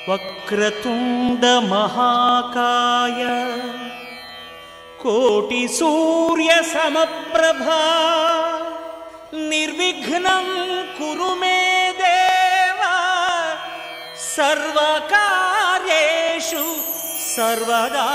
వక్రతుండ మహాకాయ కోటి సూర్య సమప్రభా నిర్విఘ్నం కురు మే దేవా సర్వకార్యేషు సర్వదా.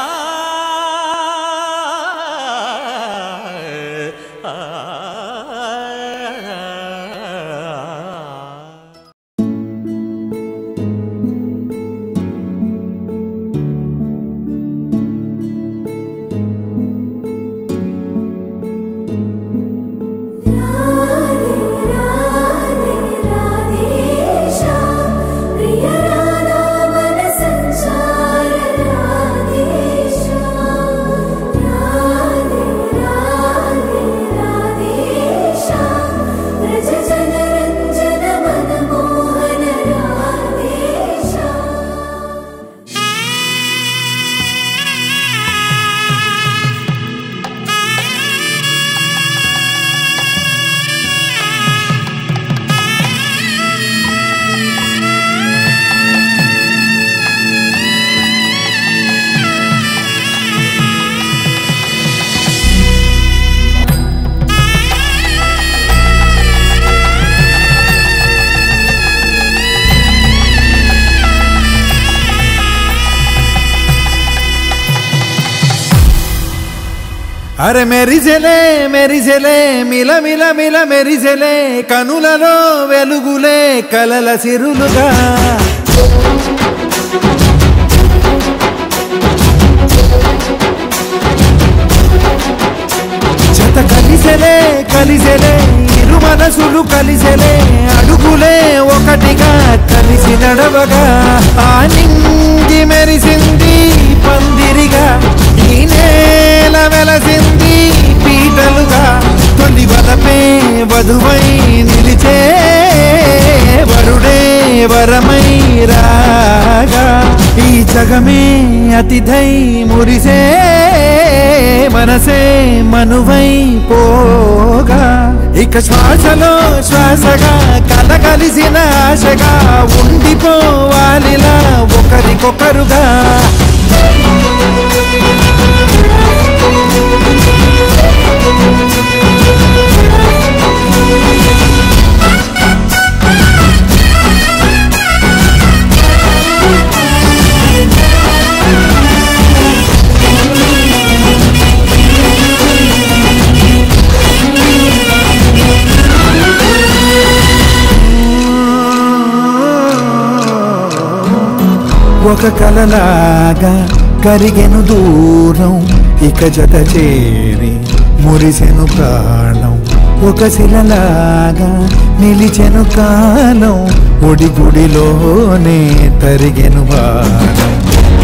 అరే మెరిసెలే మెరిసెలే మిల మిల మిల మెరిసెలే కనులలో వెలుగులే కలల సిరులుగా. జత కలిసెలే కలిసెలే ఇరు మనసులు కలిసెలే అడుగులే ఒకటిగా కలిసి నడవగా. ఆ నింగి మెరిసింది పందిరిగా ఈ నేల వెలసింది పీటలుగా. తొలి వలపే వధువై నిలిచే వరుడే వరమై రాగా. ఈ జగమే అతిథై మురిసే మనసే మనువై పోగా. ఇక శ్వాసలో శ్వాసగా కలగలిసిన ఆశగా ఉండిపోవాలిలా ఒకరికొకరుగా. ఒక కలలాగా కరిగెను దూరం ఇక జత చేరి మురిసెను ప్రాణం. ఒక శిలలాగా నిలిచెను కాలం ఒడిగుడిలోనే తరిగెను వారం.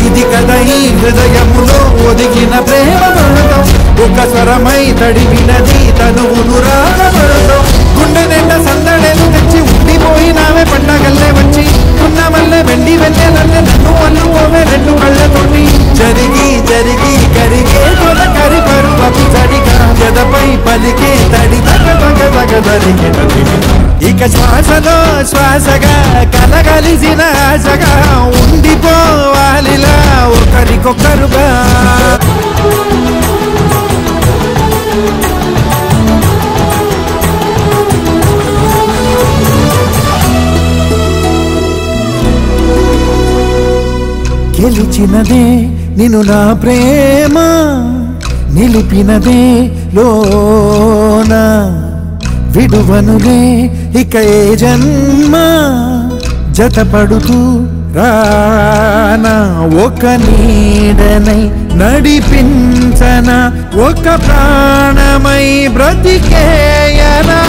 ఇది కదా ఈ హృదయములో ఒదిగిన ప్రేమ మృతం. ఒక స్వరమై తడివినది తనువును రాగమృతం. గుండె నిండా సందడేలు తెచ్చి ఉండిపోయినావే పండగల్లే వచ్చి. ఉన్న మల్లె వెండి వెన్నెలల్లే నన్ను అల్లుకోవే రెండు కళ్ళతోటి. జరిగి జరిగి కరిగే కొల కరి పరువపు చడిగా జదపై పలికే తడి తగ తగ తగ జరిగినది. ఇక శ్వాసలో శ్వాసగా కలగలిసిన ఆశగా ఉండిపోవాలిలా ఒకరికొకరుగా. గెలిచినదే నిన్ను నా ప్రేమ నిలిపినదే లోన. విడువనులే ఇక ఏ జన్మ జతపడుతూ రానా. ఒక నీడనై నడిపించన ఒక ప్రాణమై బ్రతికేయనా.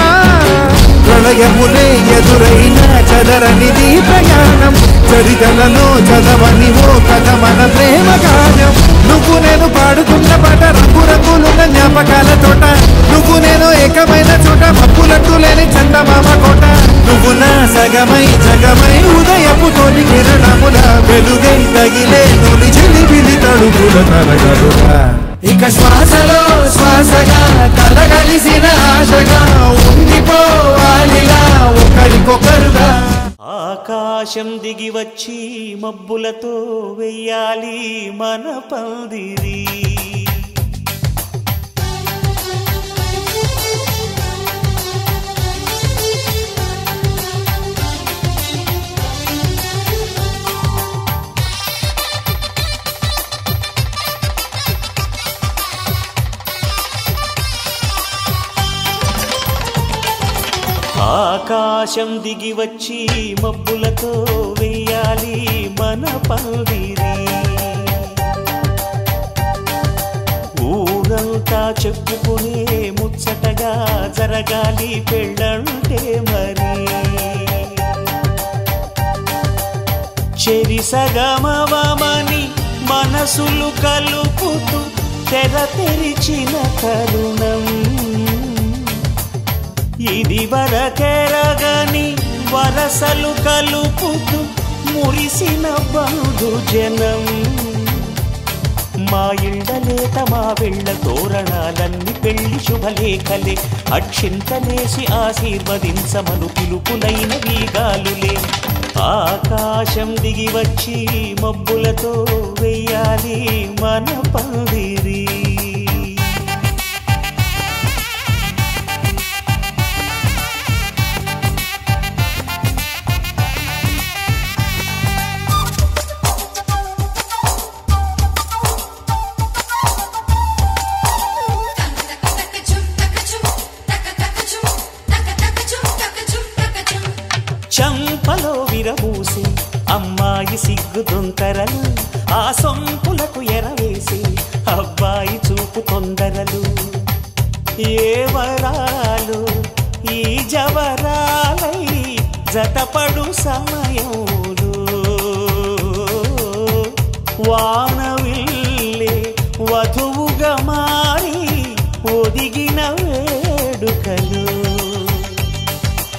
ప్రళయములే ఎదురైన చదరనిది ప్రయాణం. చరితలలో చదవని ఓ కథ మన ప్రేమ గానం. నువ్వు నేను పాడుతున్న పాట రంగు రంగులున్న జ్ఞాపకాల తోట. నువ్వు నేను ఏకమైన చోట మప్పులట్టు లేని చందమామ కోట. నువ్వు నా సగమై జగమై ఉదయపు తోటి కిరణముల వెలుగై తగిలే తొలి చిలిపిలి తడుపుల తరగలుగా. ఇక శ్వాసలో శ్వాసగా కలగలిసిన ఆశగా ఉండిపోవాలిలా ఒకరికొకరుగా. ఆకాశ ఆకాశం దిగి వచ్చి మబ్బులతో వెయ్యాలి మన పందిరి. ఆకాశం దిగి వచ్చి మబ్బులతో వెయ్యాలి మన పందిరి. ఊరంతా చెప్పుకునే ముచ్చటగా జరగాలి పెళ్ళంటే మరి. చెరిసగమవమని మనసులు కలుపుతూ తెర తెరిచిన తరుణం. ఇది వరకెరగని వరసలు కలుపుతూ మురిసిన బంధు జనం. మా ఇళ్ళలేత మా వెళ్ళ తోరణాలన్నీ పెళ్లి శుభలేఖలే. అక్షింతలేసి ఆశీర్వదించమను పిలుపులైన వీగాలులే. ఆకాశం దిగి వచ్చి మబ్బులతో వెయ్యాలి మన పందిరి. చంపలో విరబూసి అమ్మాయి సిగ్గు దొంతరలు. ఆ సొంపులకు ఎరవేసి అబ్బాయి చూపు తొందరలు. ఏ వరాలు ఈ జవరాలై జతపడు సమయంలో. వానవిల్లే వధువుగా మారి ఒదిగిన వేడుకలు.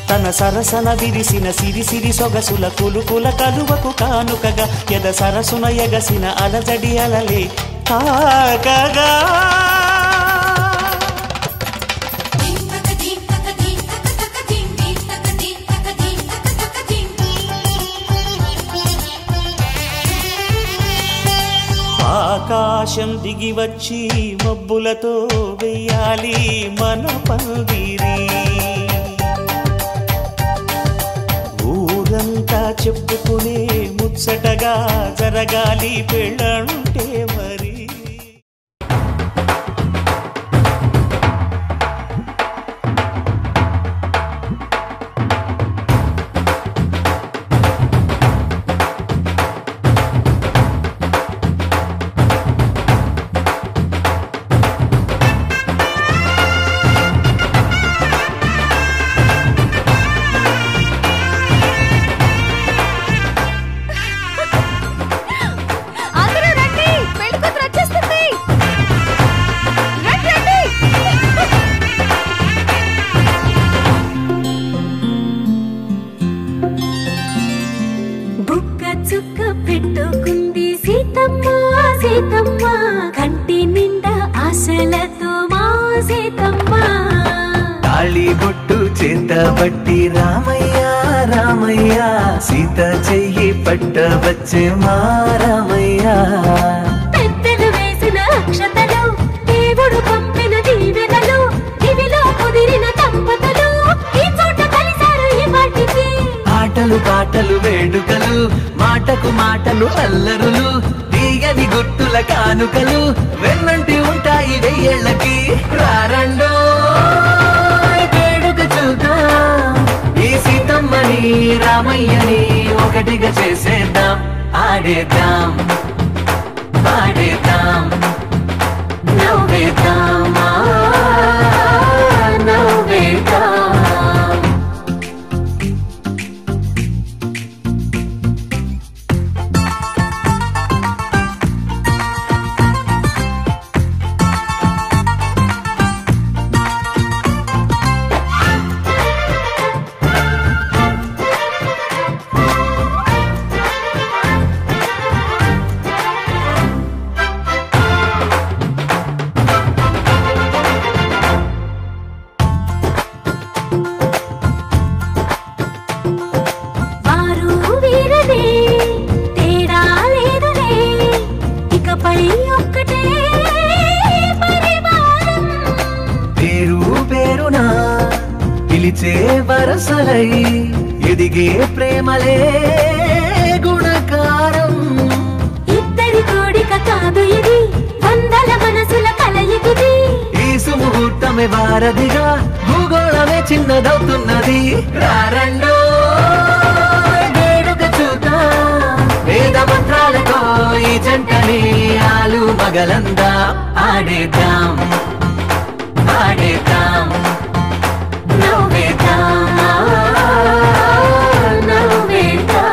తన సరసన విరిసిన సిరిసిరి సొగసుల కులుకుల కలువకు కానుకగా ఎద సరసున ఎగసిన అలజడి అలలే తాకగా. ఆకాశం దిగి వచ్చి మబ్బులతో వెయ్యాలి మన పందిరి. ఊరంతా చెప్పుకునే ముచ్చటగా జరగాలి పెళ్ళంటే మరి. కంటి నిండా ఆశలతో మా సీతమ్మ. తాళి బొట్టు చేతబట్టి రామయ్య రామయ్య సీత చెయ్యి పట్టవచ్చే మా రామయ్య. పెద్దలు వేసిన అక్షతలు దేవుడు పంపిన దీవెనలు ఇవిలో కుదిరిన దంపతులు ఈ చోట కలిసారు ఈ వాటికి. ఆటలు పాటలు వేడుకలు మాటకు మాటలు అల్లరులు తీయని గుట్టుల కానుకలు వెన్నంటి ఉంటాయి వెయ్యేళ్ళకి. రారండో వేడుక చూద్దాం ఈ సీతమ్మని రామయ్యని ఒకటిగా చేసేద్దాం. ఆడేద్దాం పాడేద్దాం నవ్వేద్దాం నవ్వేద్దాం. వరసలై ఎదిగే ప్రేమలే గుణకారం. ఇద్దరి కోడిక కాదు ఇది, వందల మనసుల కలయికిది. ఈ సుముహూర్తమే వారధిగా, భూగోళమే చిన్నదవుతున్నది. రారండో వేడుక చూద్దాం, వేద మంత్రాలతో ఈ జంటని ఆలు మగలందా ఆడేద్దాం ఆడేద్దాం నవ్వేద్దాం నవ్వేద్దాం.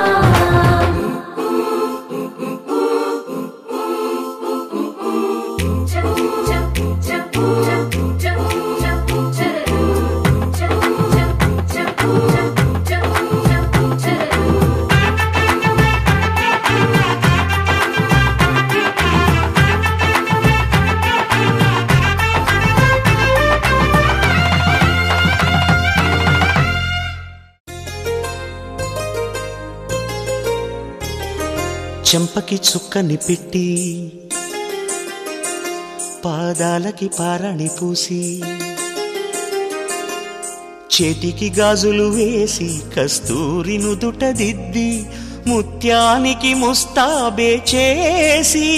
చెంపకి చుక్కని పెట్టి పాదాలకి పారాణి పూసి చేతికి గాజులు వేసి కస్తూరి నుదుట దిద్ది ముత్యానికి ముస్తాబే చేసి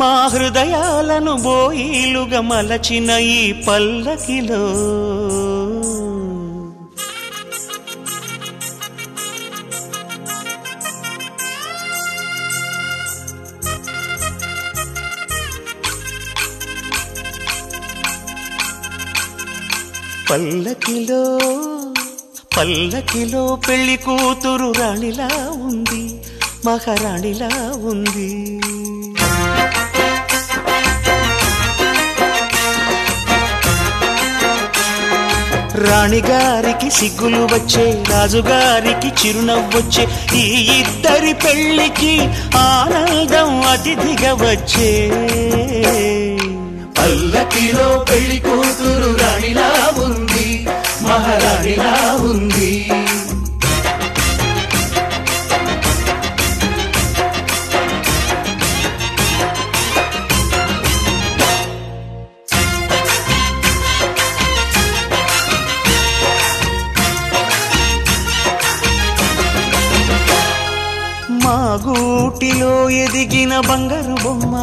మా హృదయాలను బోయిలుగా మలచిన ఈ పల్లకిలో పల్లకిలో పల్లకిలో పెళ్లి కూతురు రాణిలా ఉంది, మహారాణిలా ఉంది. రాణిగారికి సిగ్గులు వచ్చే, రాజుగారికి చిరునవ్వొచ్చే, ఈ ఇద్దరి పెళ్లికి ఆనందం అతిథిగా వచ్చే. పల్లకిలో పెళ్లి కూతురు రాణిలా ఉంది, మహారాణిలా ఉంది. మా గూటిలో ఎదిగిన బంగారు బొమ్మ,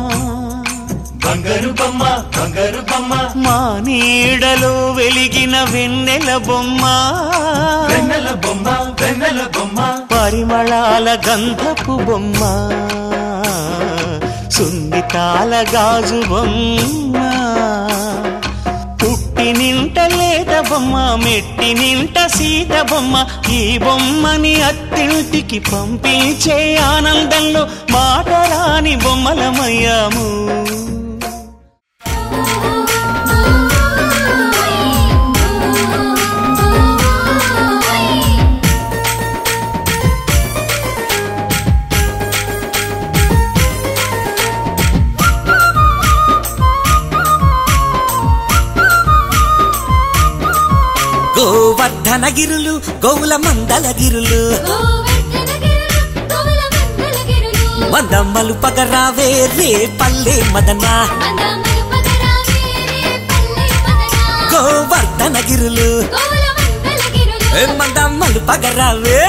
బంగారు బొమ్మ, బంగారు బొమ్మ. మా నీడలో వెలిగిన వెన్నెల బొమ్మ, వెన్నెల బొమ్మ, వెన్నెల బొమ్మ. పరిమళాల గంధపు బొమ్మ, సున్నితాల గాజు బొమ్మ. పుట్టి నింట లేత బొమ్మ, మెట్టి నింట సీత బొమ్మ. ఈ బొమ్మని అత్తింటికి పంపించే ఆనందంలో మాటరాని బొమ్మలమయ్యాము. గోవర్ధనగిరులు, గోవుల మందలగిరులు, మందమ్మలు పగరావే రే పల్లె మదన. గోవర్ధనగిరులు, మందమ్మలు పగరావే,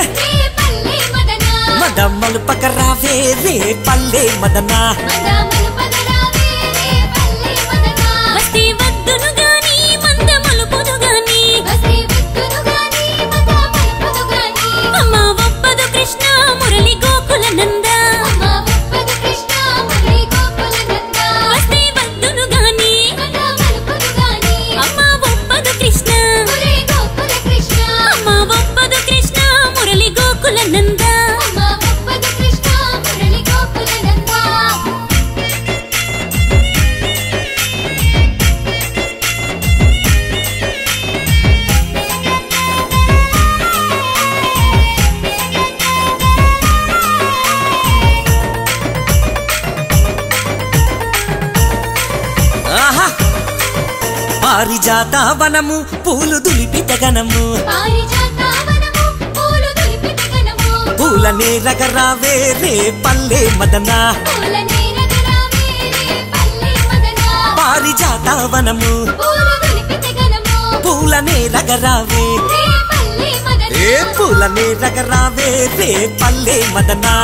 మందమ్మలు పగరావే రే పల్లె మదన. పారిజాతవనము పూలు దులిపితగనము, పూలనే రగరావే రే పల్లె మదన. పారిజాతవనము పూలనే రగరావే, ఏ పూలనే రగరావే రే పల్లె మదనా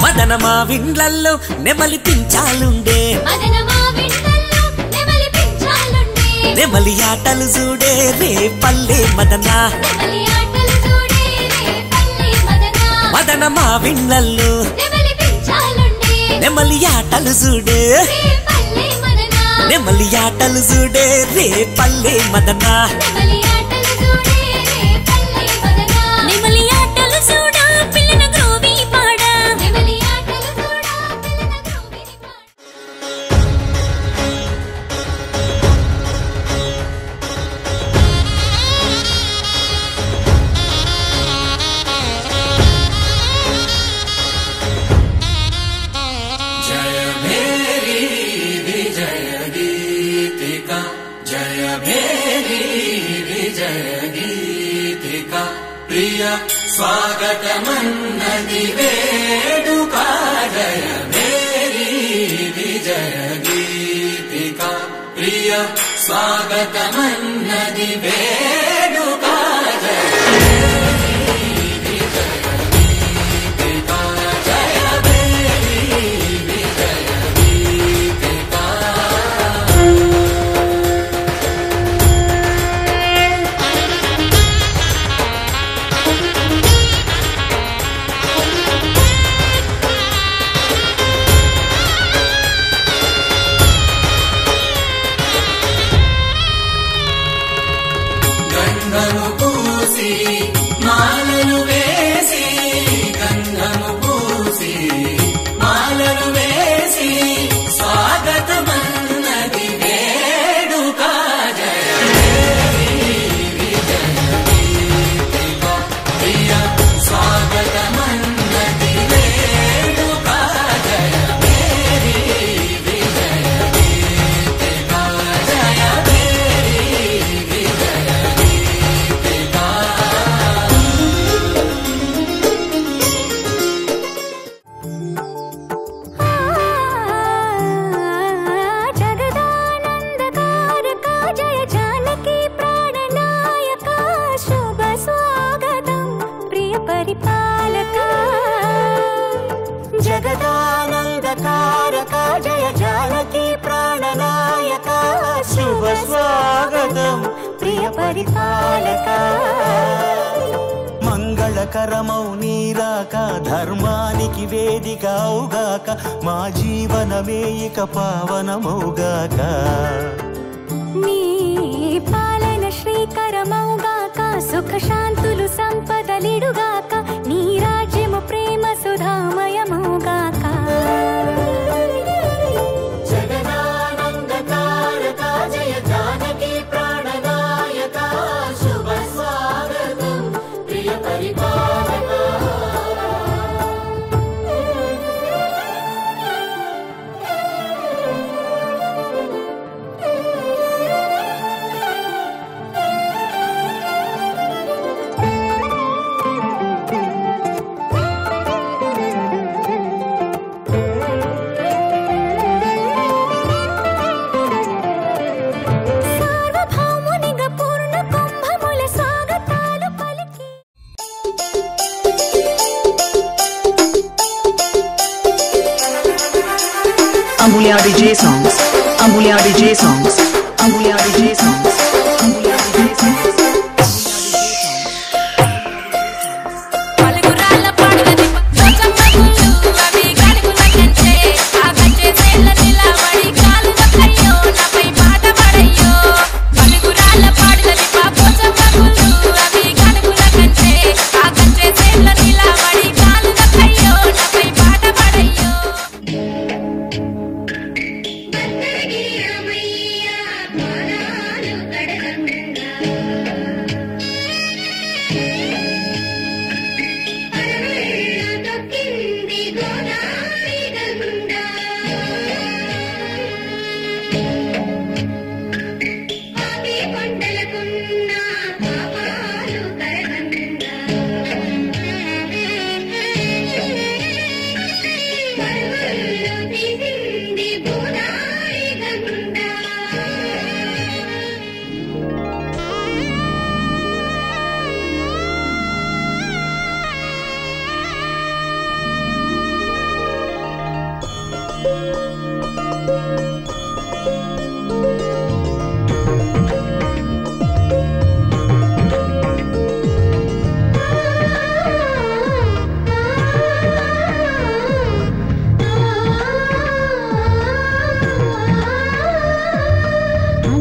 మదన మా విండ్లల్లో నెమలి పించాలుండే నెమలి ఆటలు చూడే రే పల్లె మదనా మదన మా విండ్లల్లో నెమలి ఆటలు చూడే నెమలి ఆటలు చూడే రే పల్లె మదనా ప్రియ స్వాగతమన్నది వేడుక జయ మేరీ విజయ గీతిక ప్రియ స్వాగతమన్నది వేడుక జయ మేరీ విజయ గీతిక జయ మేరీ విజయ గీతిక గంధము పూసి మాలలు వేసి గంధము పూసి మాలలు వేసి స్వాగతమన్నది వేడుక జయ మేరీ విజయ గీతిక ప్రియ స్వాగతమన్నది వేడుక జయ మేరీ విజయ గీతిక జయ మేరీ విజయ జగదానందకారక జయ జానకి ప్రాణనాయక శుభ స్వాగతం ప్రియ పరిపాలక మంగళకరమౌ నీరాక ధర్మానికి వేదిక అవుగాక మా జీవనమే ఇక పావనమౌగాక నీ పాలన శ్రీకరమౌగాక సుఖ శాంతులు సంపదలిడుగాక నీ రాజ్యము ప్రేమ సుధామయమౌగాక జగదానందకారక జయ జానకి ప్రాణనాయక శుభ స్వాగతం ప్రియ పరిపాలక Ambulia DJ songs. Ambulia DJ songs. Ambulia DJ songs. Ambulia DJ songs. పలుగురాళ్ళ పాటలని పోచమ్మ గుళ్ళు అవి గాడుగుల కంచె ఆ కంచె సేల నిలబడి కాలువ కయ్యో నాపై పాట పడయ్యో పలుగురాళ్ళ పాటలని పోచమ్మ గుళ్ళు అవి గాడుగుల కంచె ఆ కంచె సేల నిలబడి కాలువ కయ్యో నాపై పాట పడయ్యో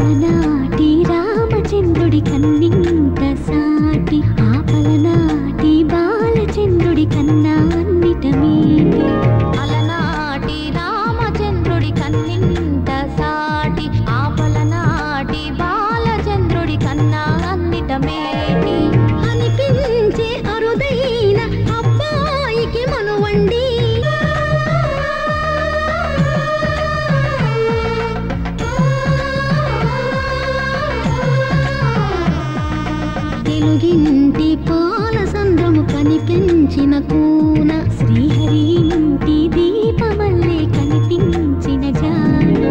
పలనాటి రామచంద్రుడి కన్నింత సాటి ఆ పలనాటి బాలచంద్రుడి కన్నా అన్నిట మేటి అలనాటి రామచంద్రుడి కన్నింత సాటి ఆ పలనాటి బాలచంద్రుడి కన్నా అన్నిట మేటి అనిపించే అరుదైన అబ్బాయికి మనువండి తెలుగింటి పాల సంద్రము కనిపించిన కూన శ్రీహరి ఇంటి దీపమల్లే కనిపించిన జాన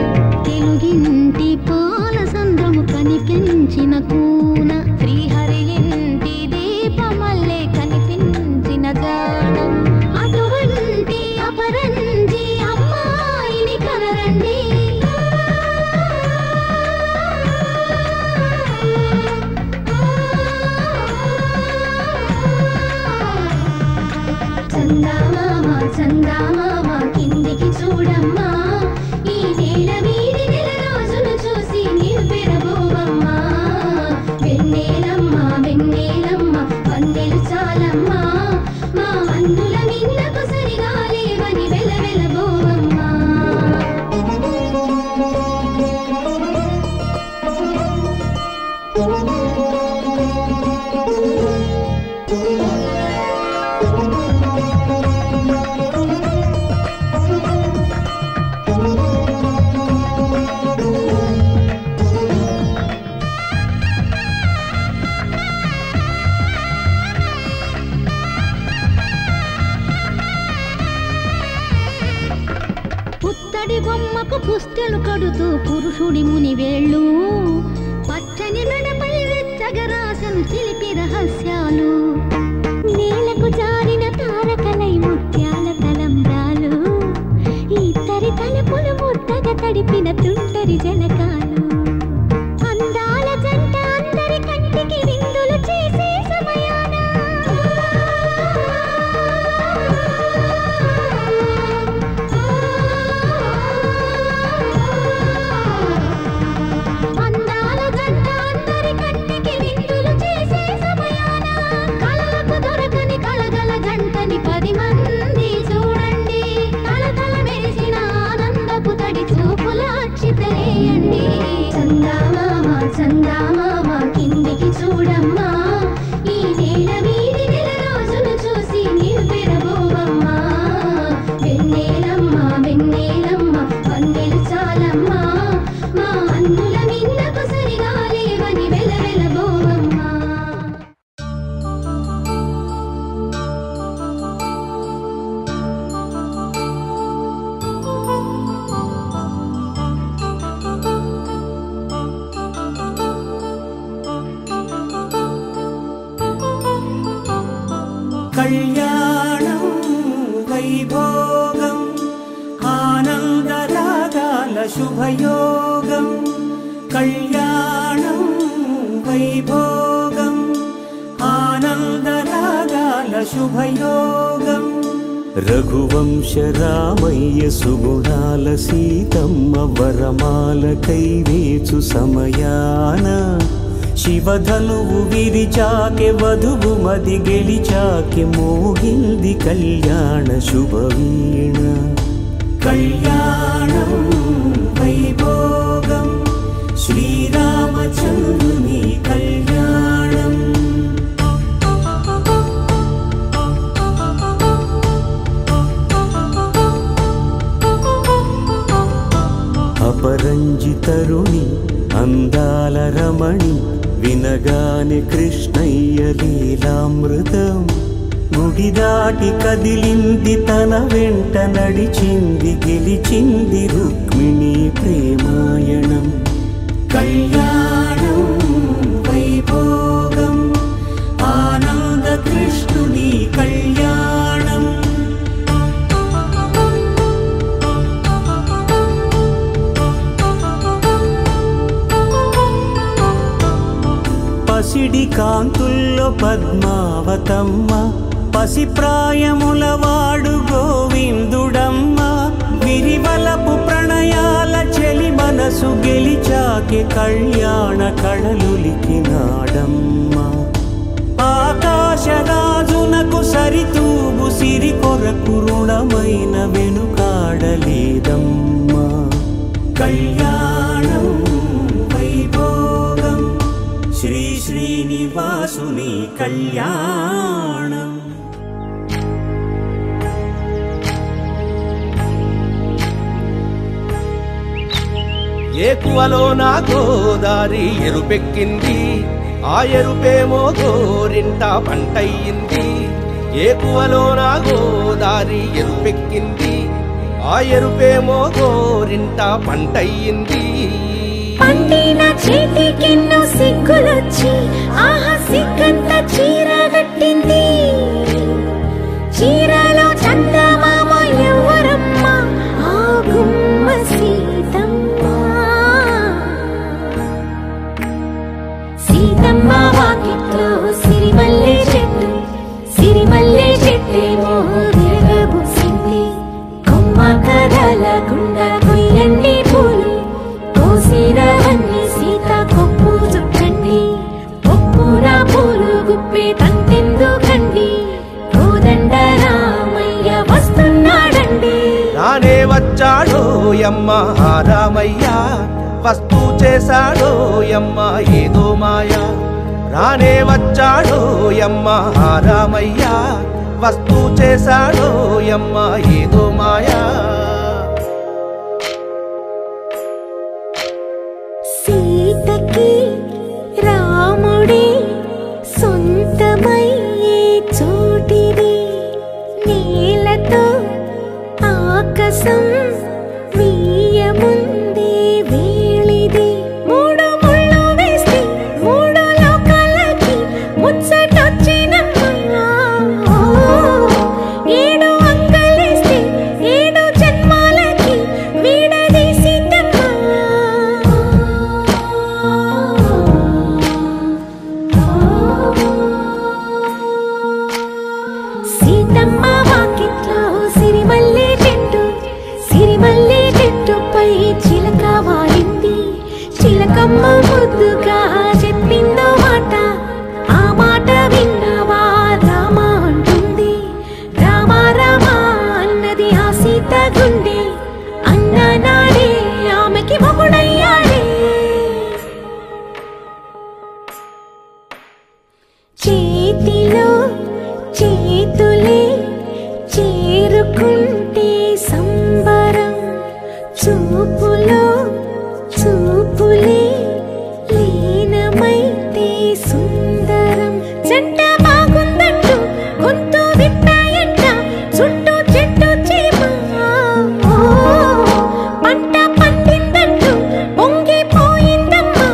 తెలుగింటి పాల సంద్రము కనిపించిన కూన శ్రీహరి ఇంటి దీపమల్లే కనిపించిన జాన అటువంటి అపరంజి అమ్మాయిని కనరండి చందామామ కిందికి చూడమ్మా ఈ నేల వీడి నెల రోజులు చూసి నీవు పెరబోవమ్మా వెన్నెలమ్మ వెన్నెలమ్మ వన్నెలు చాలమ్మా మా అందుల మిన్నకు సరిగా లేవని వెలవెలబోవమ్మా పుత్తడి బొమ్మకు పుస్తెలు కడుతూ పురుషుడి ముని వేళ్ళు పచ్చని మెడపై వెచ్చగరాసను చిలిపి రహస్యాలు నేలకు జారిన తారకలై ముత్యాల తలంబ్రాలు ఇద్దరి తలుపులు ముద్దగా తడిపిన తుంటరి జలకాలు అందాల జంట అందరి కంటికి విందులు చేసే సమయాన అందాల జంట అందరి కంటికి విందులు చేసే సమయాన కళ్ళకు దొరకని కలగల జంటని 10 మంది చూడండి తలతల మెరిసిన ఆనందపు తడి చూపుల అక్షితలేయండి చందామామ కిందికి చూడమ్మా ఈ నేల వీడి నెల రోజులు చూసి నీవు పెరబోవమ్మా వెన్నెలమ్మ వెన్నెలమ్మ వన్నెలు చాలమ్మా మా అందుల మిన్నకు సరిగా లేవని వెలవెలబోవమ్మా కళ్యాణం వైభోగం ఆనందరాగాల శుభయోగం కళ్యాణం వైభోగం ఆనందరాగాల శుభయోగం రఘువంశ రామయ్య సుగుణాల సీతమ్మ వరమాల కైవేచు సమయాన శివధనువు విరిచాకె వధువు మది గెలిచాకె మోగింది కళ్యాణ శుభవీణ కళ్యాణం వైభోగం శ్రీరామచంద్రుని కళ్యాణం అపరంజి తరుణి అందాల రమణి వినగానే కృష్ణయ్య లీలామృతం గుడి దాటి కదిలింది తన వెంట నడిచింది గెలిచింది రుక్మిణి ప్రేమాయణం కళ్యాణం వైభోగం ఆనంద కృష్ణుని కళ్యాణం పసిడి కాంతుల్లో పద్మావతమ్మ పసిప్రాయముల వాడు గోవిందుడమ్మ విరివలపు ప్రణయాల చెలి మనసు గెలిచాకే కళ్యాణ కళలులికినాడమ్మా ఆకాశరాజునకు సరితూగు సిరి కొరకు రుణమైన వెనుకాడలేదమ్మా కళ్యాణం వైభోగం శ్రీ శ్రీనివాసుని కళ్యాణం ఏకువలో నా గోదారి ఎరుపెక్కింది ఆ ఎరుపేమో గోరింట పంటయ్యింది ఏకువలో నా గోదారి ఎరుపెక్కింది ఆ ఎరుపేమో గోరింట పంటయ్యింది పండిన చేతికెన్నో సిగ్గులొచ్చి ఆహా సిగ్గంత చీర కట్టింది చీరలో చందమామ ఎవరమ్మ ఆ గుమ్మ సీతమ్మ సీతమ్మ వాకిట్లో సిరిమల్లె చెట్టేమో విరగబూసింది కొమ్మ కదలకుండా కొయ్యండి పూలు కోసిరవన్నీ సీత కొప్పు చుట్టండి కొప్పున పూలు గుప్పే తంతెందుకండి కోదండ రామయ్య వస్తున్నాడండి రానే వచ్చాడో యమ్మ రామయ్య వస్తూ చేశాడో యమ్మ ఏదో మాయా రానే వచ్చాడో యమ్మ రామయ్య వస్తూ చేశాడో యమ్మ ఏదో మాయా సీతకి రాముడే సొంతమయ్యే చోటిది నేలతో ఆకాశం వీయముందే వేళిది మూడు ముళ్ళు వేస్తే మూడు లోకాలకి ముచ్చటొచ్చినమ్మా ఏడు అంకలేస్తే ఏడు జన్మాలకి వీడదీసిద్దమ్మా సీతమ్మ వాకిట్లో సిరిమల్లె చెట్టుపై చిలక వాలింది చిలకమ్మ ముద్దుగా చెప్పిందో మాట ఆ మాట విన్నవా రామ అంటుంది రామ రామ అన్నది ఆ సీత గుండె అన్న నాడే ఆమెకి మొగుడయ్యాడే చేతిలో చేతులే చేరుకుంటే సంబరం చూపులో చూపులే లీనమైతే సుందరం జంట బాగుందంటూ గొంతు విప్పాయంట చుట్టూ చెట్టు చీమ పంట పండిందంటూ పొంగిపోయిందమ్మా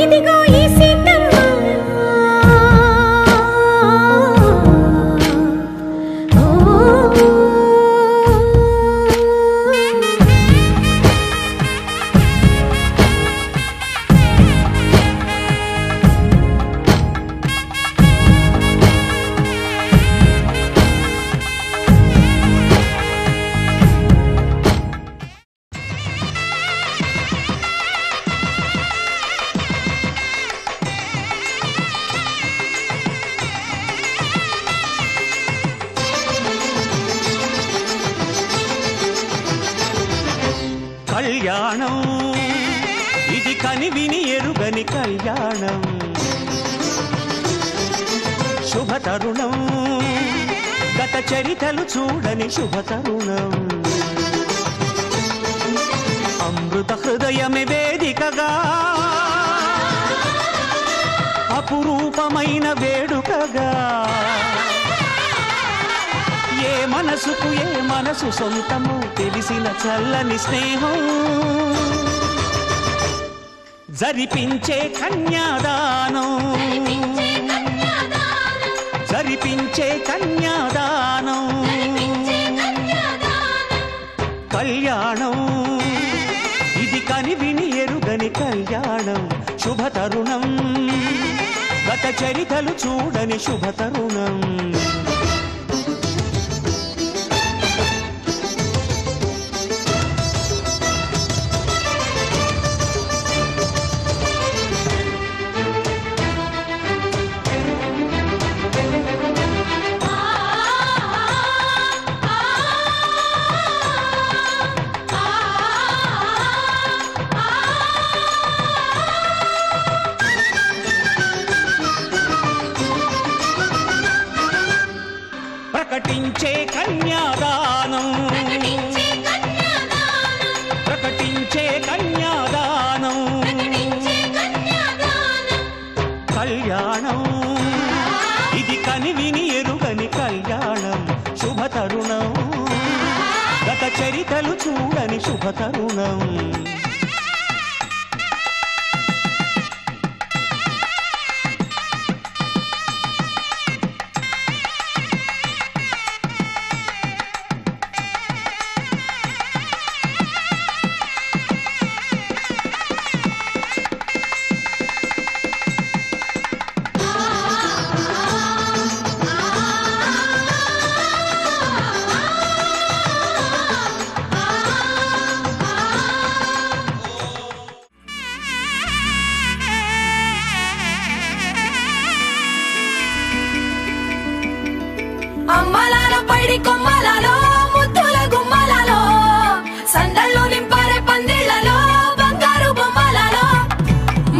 ఇదిగో ఈ సీతమ్మ కళ్యాణం ఇది కనివిని ఎరుగని కళ్యాణం శుభతరుణం గత చరితలు చూడని శుభతరుణం అమృత హృదయమే వేదికగా అపురూపమైన వేడుకగా ఏ మనసుకు ఏ మనసు సొంతము తెలిసిన చల్లని స్నేహం జరిపించే కన్యాదానం జరిపించే కన్యాదానం కళ్యాణం ఇది కనివిని ఎరుగని కళ్యాణం శుభతరుణం గత చరితలు చూడని శుభతరుణం కళ్యాణం ఇది కనివిని ఎరుగని కళ్యాణం శుభతరుణం గత చరితలు చూడని శుభతరుణం అమ్మలాలో పైడి కొమ్మలలో ముద్దుల గుమ్మలలో సందళ్ళు నింపారే పందిళ్లలో బంగారు బొమ్మలలో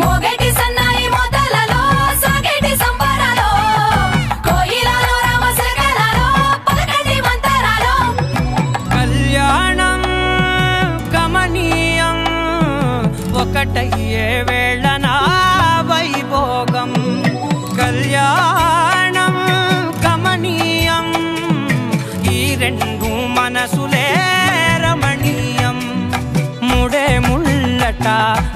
మోగేటి సన్నాయి మోతలలో సాగేటి సంబరాలో కోయిలలో రామశకలలో పలకటి మంతరాలో కళ్యాణం గమనీయం ఒకటయ్యే వేళనా వైభోగం కళ్యాణం గమనీయం ఈ రెండు మనసులే రమణీయం ముడే ముళ్ళట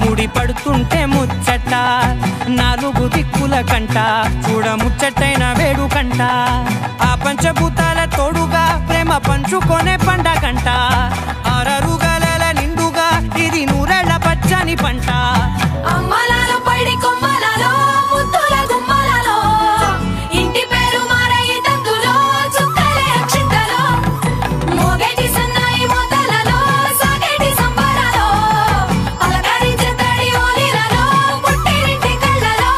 ముడి పడుతుంటే ముచ్చట నాలుగు దిక్కుల కంట చూడ ముచ్చటైన వేడుకంట ఆ పంచభూతాల తోడుగా ప్రేమ పంచుకొనే పండగంట ఆరరుగల నిండుగా ఇది నూరెళ్ళ పచ్చని పంట అమ్మలాలో పైడి కొమ్మలలో ముద్దుల గుమ్మలలో ఇంటి పేరు మారయి తందులో చుక్కలే అక్షింతలో మోగేటి సన్నాయి మోతలలో సాగేటి సంబరాలో పలకరించే తడి ఓలిలలో పుట్టినింటి కళ్ళలో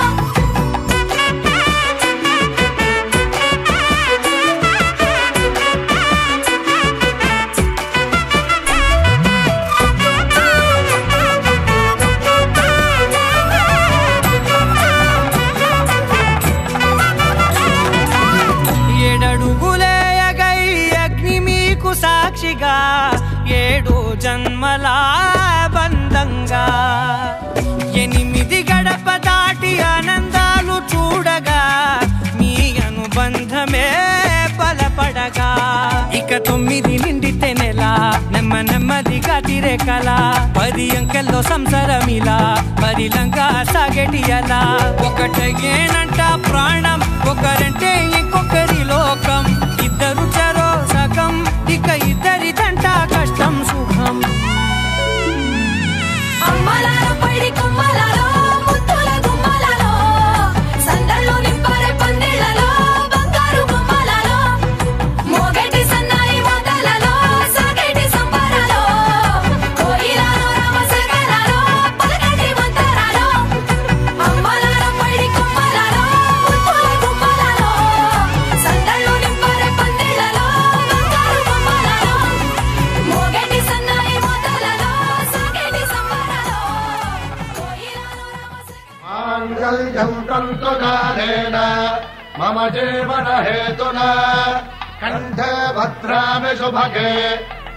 ఏడడుగులేయగై అగ్ని మీకు సాక్షిగా 7 జన్మల బంధంగా 8 గడప దాటి ఆనందాలు చూడగా మీ అనుబంధమే బలపడగా ఇక 9 నిండితే నెల నెమ్మదిగా తిరే కల 10 అంకెల్లో సంసారమిలా పరిలంగా సాగేటి అలా ఒకటేనంట ప్రాణం ఒకరంటే ఇంకొకరి లోకం ఇద్దరు చరో సగం ఇక ఇద్దరిదంట కష్టం సుఖం అమ్మలాలో పైడి కొమ్మలలో ముద్దుల గుమ్మలలో సందళ్ళు నింపారే పందిళ్లలో బంగారు బొమ్మలలో మోగేటి సన్నాయి మోతలలో సాగేటి సంబరాలో కోయిలలో రామశకలలో పలకటి మంతరాలో అమ్మలాలో పైడి కొమ్మలలో ముద్దుల గుమ్మలలో సందళ్ళు నింపారే పందిళ్లలో బంగారు బొమ్మలలో మోగేటి సన్నాయి మోతలలో సాగేటి సంబరాలో కోయిలలో మాంగళ్యం తంతునానేన మమ జీవన హేతునా కంఠే భద్రామి శుభగే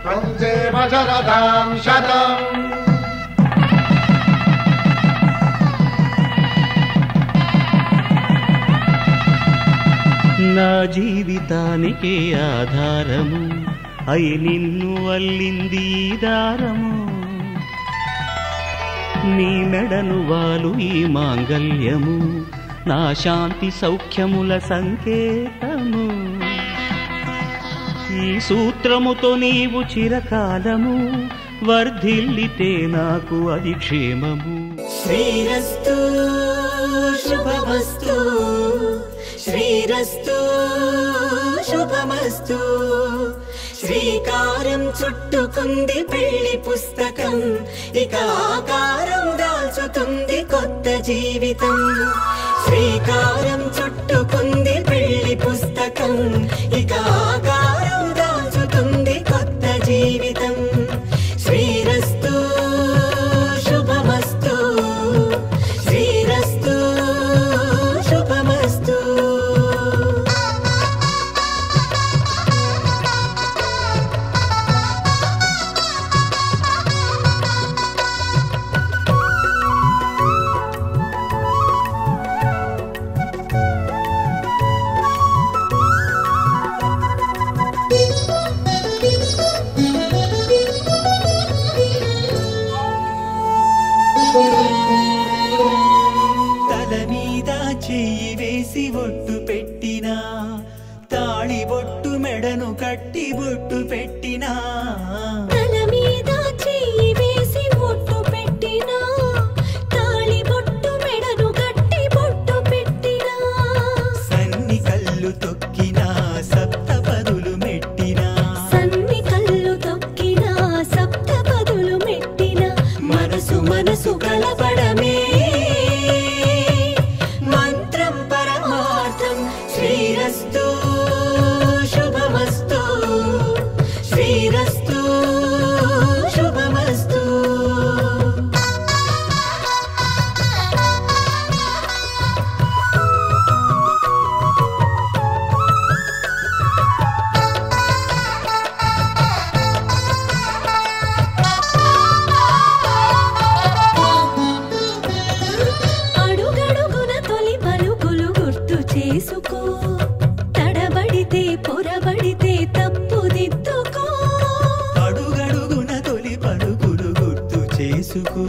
త్వం జీవ శరదాం శతం నా జీవితానికే ఆధారము అయి నిన్ను అల్లింది ఈ దారము నీ మెడను వాలు ఈ మాంగల్యము నా శాంతి సౌఖ్యముల సంకేతము ఈ సూత్రముతో నీవు చిరకాలము వర్ధిల్లితే నాకు అది క్షేమము శ్రీరస్తు శుభమస్తు శ్రీరస్తు శుభమస్తు శ్రీకారం చుట్టుకుంది పెళ్లి పుస్తకం ఇక ఆకారం దాల్చుతుంది కొత్త జీవితం శ్రీకారం చుట్టుకుంది పెళ్లి పుస్తకం ఇక ఆకారం దాల్చుతుంది కొత్త జీవితం శ్రీరస్తు శుభమస్తు శ్రీరస్తు శుభమస్తు తల మీద చెయ్యి వేసి ఒట్టు పెట్టినా తాళి బొట్టు మెడను కట్టి బొట్టు పెట్టినా తల మీద చెయ్యి వేసి ఒట్టు పెట్టినా తాళి బొట్టు మెడను కట్టి బొట్టు పెట్టినా సన్ని కళ్ళు తొక్కినా సప్త పదులు మెట్టినా సన్ని కళ్ళు తొక్కినా సప్త పదులు మెట్టినా మనసు మనసు కలపడమే మంత్రం పరమార్థం శ్రీరస్తు శుభమస్తు శ్రీరస్తు శుభమస్తు అడుగడుగున తొలి పలుకులు గుర్తు చేసుకో తడబడితే పొరబడితే తప్పు దిద్దుకో అడుగడుగున తొలి పలుకులు గుర్తు చేసుకో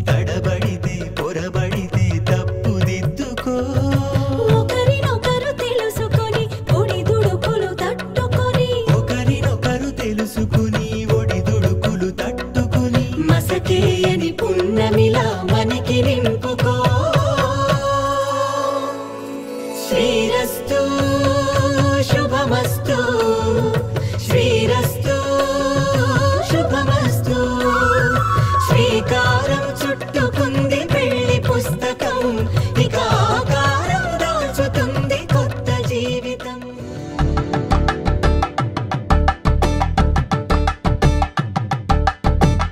తడబడితే పొరబడితే తప్పు దిద్దుకో ఒకరినొకరు తెలుసుకొని పొడి దుడుకులు తట్టుకొని ఒకరినొకరు తెలుసుకుని ఒడిదుడుకులు తట్టుకుని మసకేయని పున్నమిలా మనకి నింపుకో శ్రీరస్తు శుభమస్తు శ్రీరస్తు శుభమస్తు శ్రీకారం చుట్టుకుంది పెళ్లి పుస్తకం ఇక ఆకారం దాల్చుతుంది కొత్త జీవితం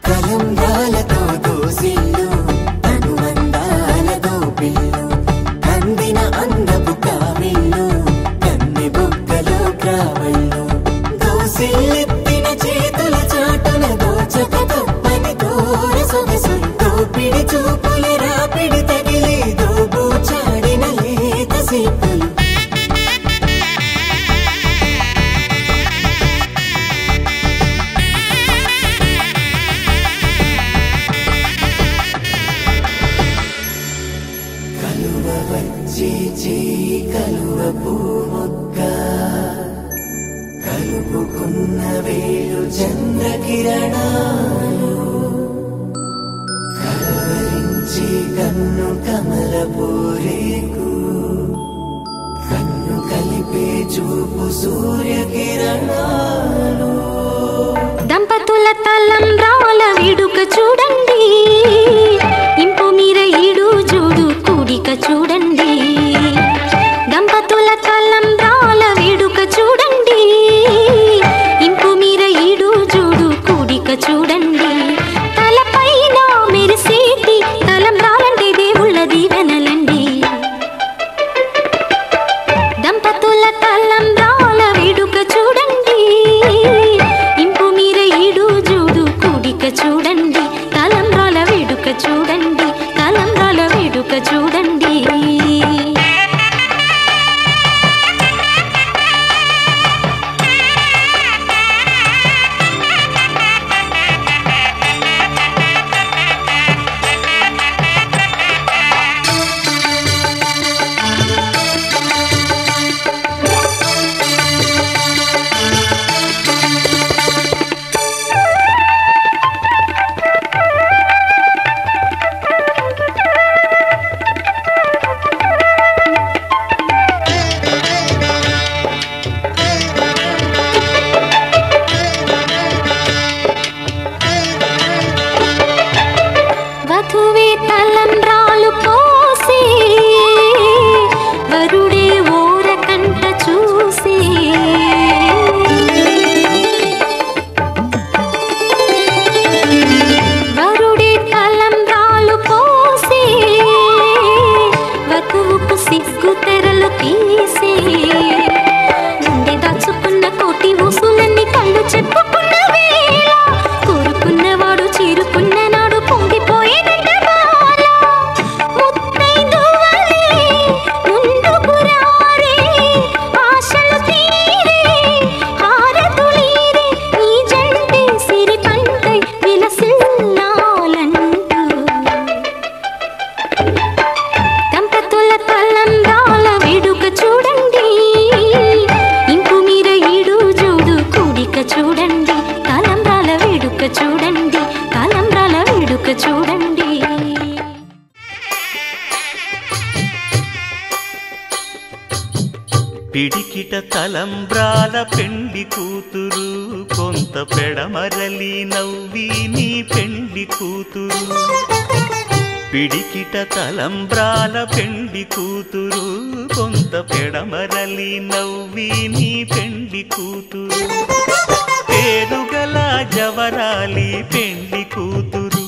కలంగాలతో దోసిళ్ళు అనుబంధాలతో పిల్లు అందిన అందపు కావిళ్ళు కన్నె బుగ్గలో గ్రావళ్ళు దోసిళ్ళెత్తిన చేతుల చాటున దోచక తప్పని దూర సొగసులు దోపిడి చూపుల రాపిడి తగిలి దోబూచాడిన లేత సీపులు కలువ వచ్చి చేయి కలువ పూమొక్క కలుపుకున్న వేలు చంద్రకిరణాలు కలవరించి కన్ను కమల పూరేకు కన్ను కలిపే చూపు సూర్యకిరణాలు దంపతుల తలంబ్రాల వేడుక చూడండి ఇంపు మీర ఈడు జోడు కూడిక చూడండి దంపతుల తలంబ్రాల వేడుక చూడండి ఇంపు మీర ఈడు జోడు కూడిక చూడండి తలపైన మెరిసేటి తలంబ్రాలంటే దేవుళ్ళ దీవెనలండి దంపతుల తలంబ్రాల వేడుక చూడండి ఇంపు మీర ఈడు జోడు కూడిక చూడండి తలంబ్రాల వేడుక చూడండి తలంబ్రాల వేడుక చూడండి పిడికిట తలంబ్రాల పెండి కూతురు కొంత పెడమరలి నవ్వి నీ పెండి కూతురు పిడికిట తలంబ్రాల పెండి కూతురు కొంత పెడమరలి నవ్వి నీ పెండి కూతురు పేరుగల జవరాలి పెండి కూతురు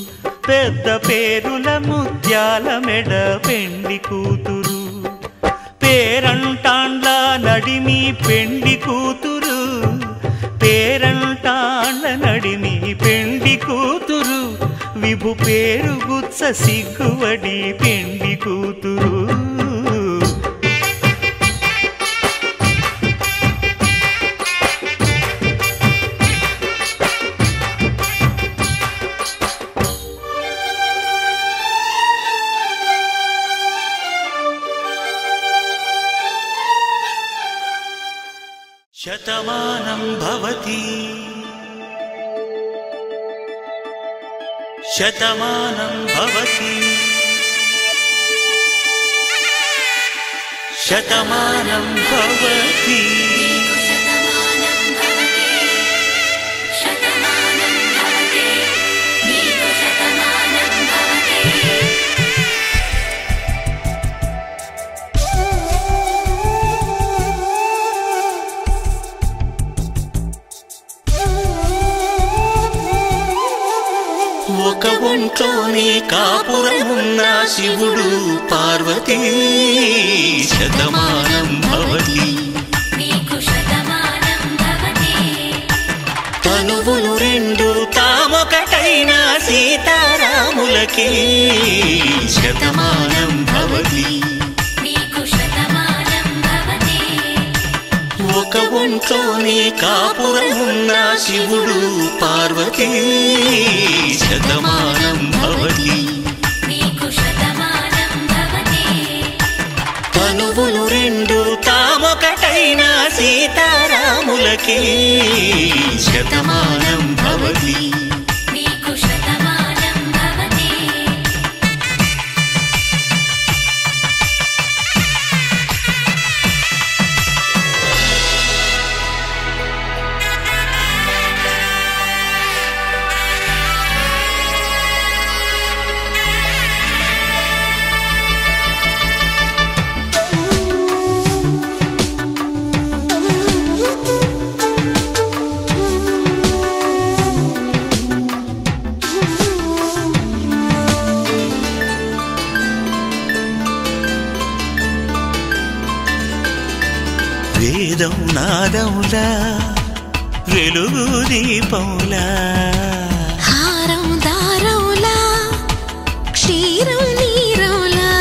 పెద్ద పేరుల ముత్యాల మెడ పెండి కూతురు పేరంటాండ్ల నడిమి పెండి కూతురు పేరంటాండ్ల నడిమి పెండి కూతురు విభు పేరు గుత్స సిగ్గువడి పెండి కూతురు శతమానం భవతి శతమానం భవతి శతమానం భవతి ఒక ఒంట్లోనే కాపురమున్న శివుడు పార్వతీ శతమానం భవతి తనువులు రెండు తామొకటైన సీతారాములకి శతమానం భవతి ఒక ఒంట్లోనే కాపురమున్న శివుడు పార్వతీ శతమానం భవతి తనువులు రెండు తామొకటైన సీతారాములకి శతమానం భవతి వేదం నాదములా వెలుగు దీపములా హారం దారములా క్షీరం నీరములా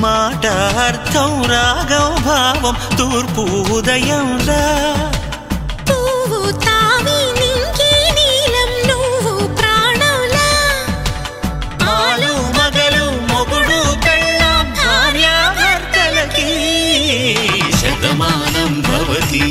మాట అర్థం రాగం భావం తూర్పు ఉదయంలా పువ్వు తావి నింగి నీలం నువ్వు ప్రాణంలా ఆలు మగలు మొగుడు పెళ్ళాం భార్యాభర్తలకి శతమానం భవతి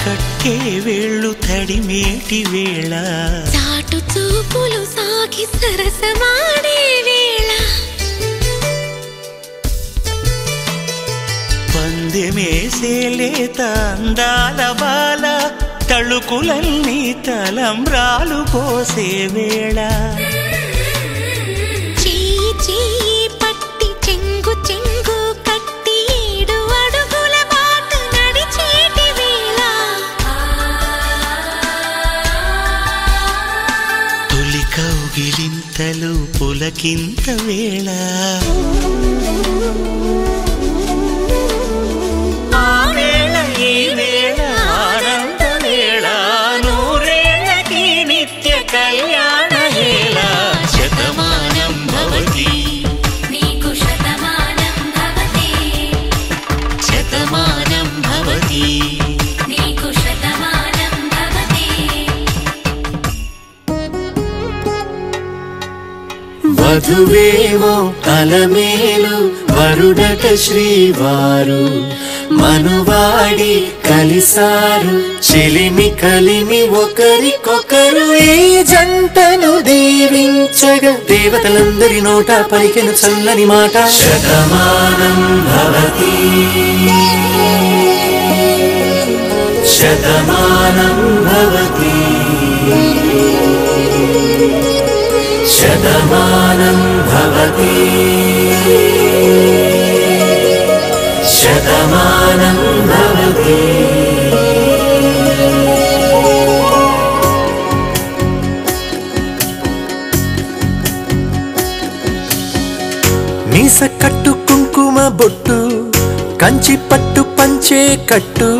కట్టే వేళ్ళు తడిమేటి వేళ చాటు చూపులు సాగి సరసమాడే వేళ పందెమేసేలేత అందాల బాల తళుకులన్నీ తలంబ్రాలు పోసే వేళ చెయ్యి చెయ్యి పట్టి చెంగు చెంగు కట్టి 7 అడుగుల బాట నడిచేటి వేళ ఇంతలో పులకింత వేళ ఆ వేళ ఈ వేళ ఆనంద వేళ నూరేళ్ళకి నిత్య కళ్యాణ వేళ శతమానం భవతి నీకు శతమానం భవతి శతమానం భవతి నీకు శతమానం భవతి వధువేమో అలమేలు వరుడట శ్రీవారు మనువాడి కలిసారు చెలిమి కలిమి ఒకరికొకరు ఈ జంటను దీవించగా దేవతలందరి నోట పలికెను చల్లని మాట శతమానం భవతి శతమానం భవతి శతమానం భవతి శతమానం భవతి మీస కట్టు కుంకుమ బొట్టు కంచి పట్టు పంచే కట్టు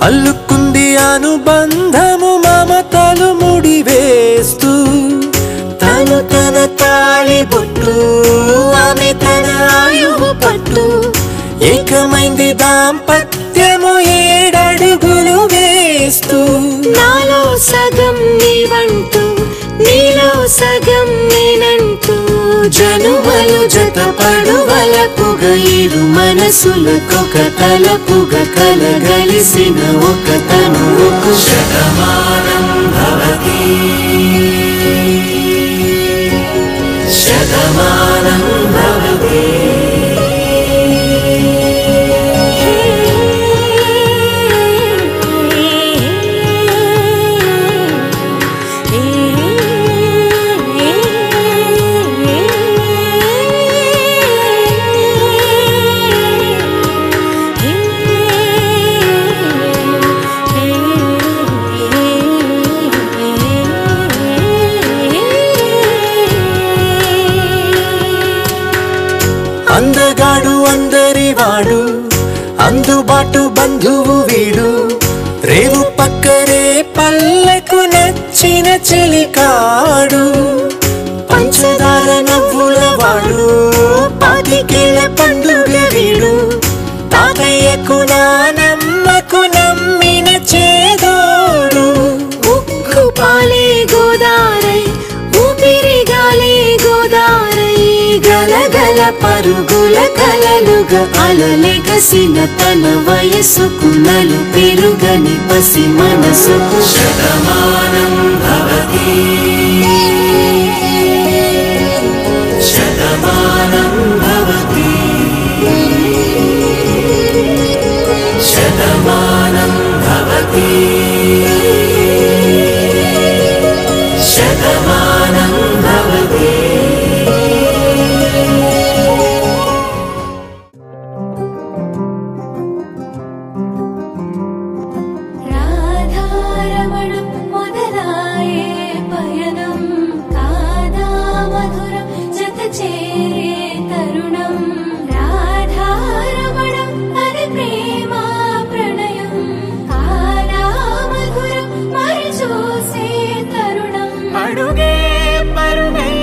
అల్లుకుంది అనుబంధము మమతలు ముడివేస్తూ తను తన తాళి బొట్టు ఆమె తన ఆయువు పట్టు ఏకమైంది దాంపత్యము 7 అడుగులు వేస్తూ నాలో సగం నీవంటూ నీలో సగం నేనంటూ జనుమలు జతపడువలపుగ ఇరు మనసులకొక తలపుగ కలగలిసిన ఒక తనువుకు శతమానం భవతి శతమానం భవతి అందగాడు అందరివాడు అందుబాటు బంధువు వీడు రేవు పక్కరే పల్లెకు నచ్చిన చెలికాడు పంచదార నవ్వుల వాడు పాతికేళ్ల పండుగ వీడు తాతయ్యకు నానమ్మకు నమ్మిన చేదోడు ఉక్కు పాలే గోదారై ఊపిరిగాలే గోదారై గలగల పరుగుల కలలుగా అలలెగసిన తన వయసుకు నలు పెరుగని పసి మనసుకు శతమానం భవతి శతమానం భవతి శతమానం భవతి శతమానం భవతి రాధారమణం మొదలాయే పయనం కాదా మధురం జత చేరే తరుణం రాధారమణం అది ప్రేమ ప్రణయం కాదా మధురం మరి చూసే తరుణం అడుగే పరుగై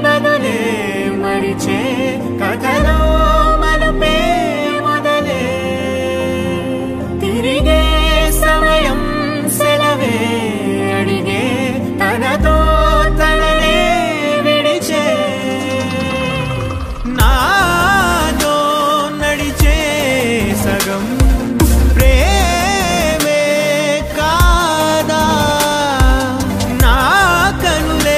బదులే మరిచే కథలో మలుపే మొదలే తిరిగే సమయం సెలవే అడిగే తనతో తననే విడిచే నాతో నడిచే సగం ప్రేమే కాదా నా కనులే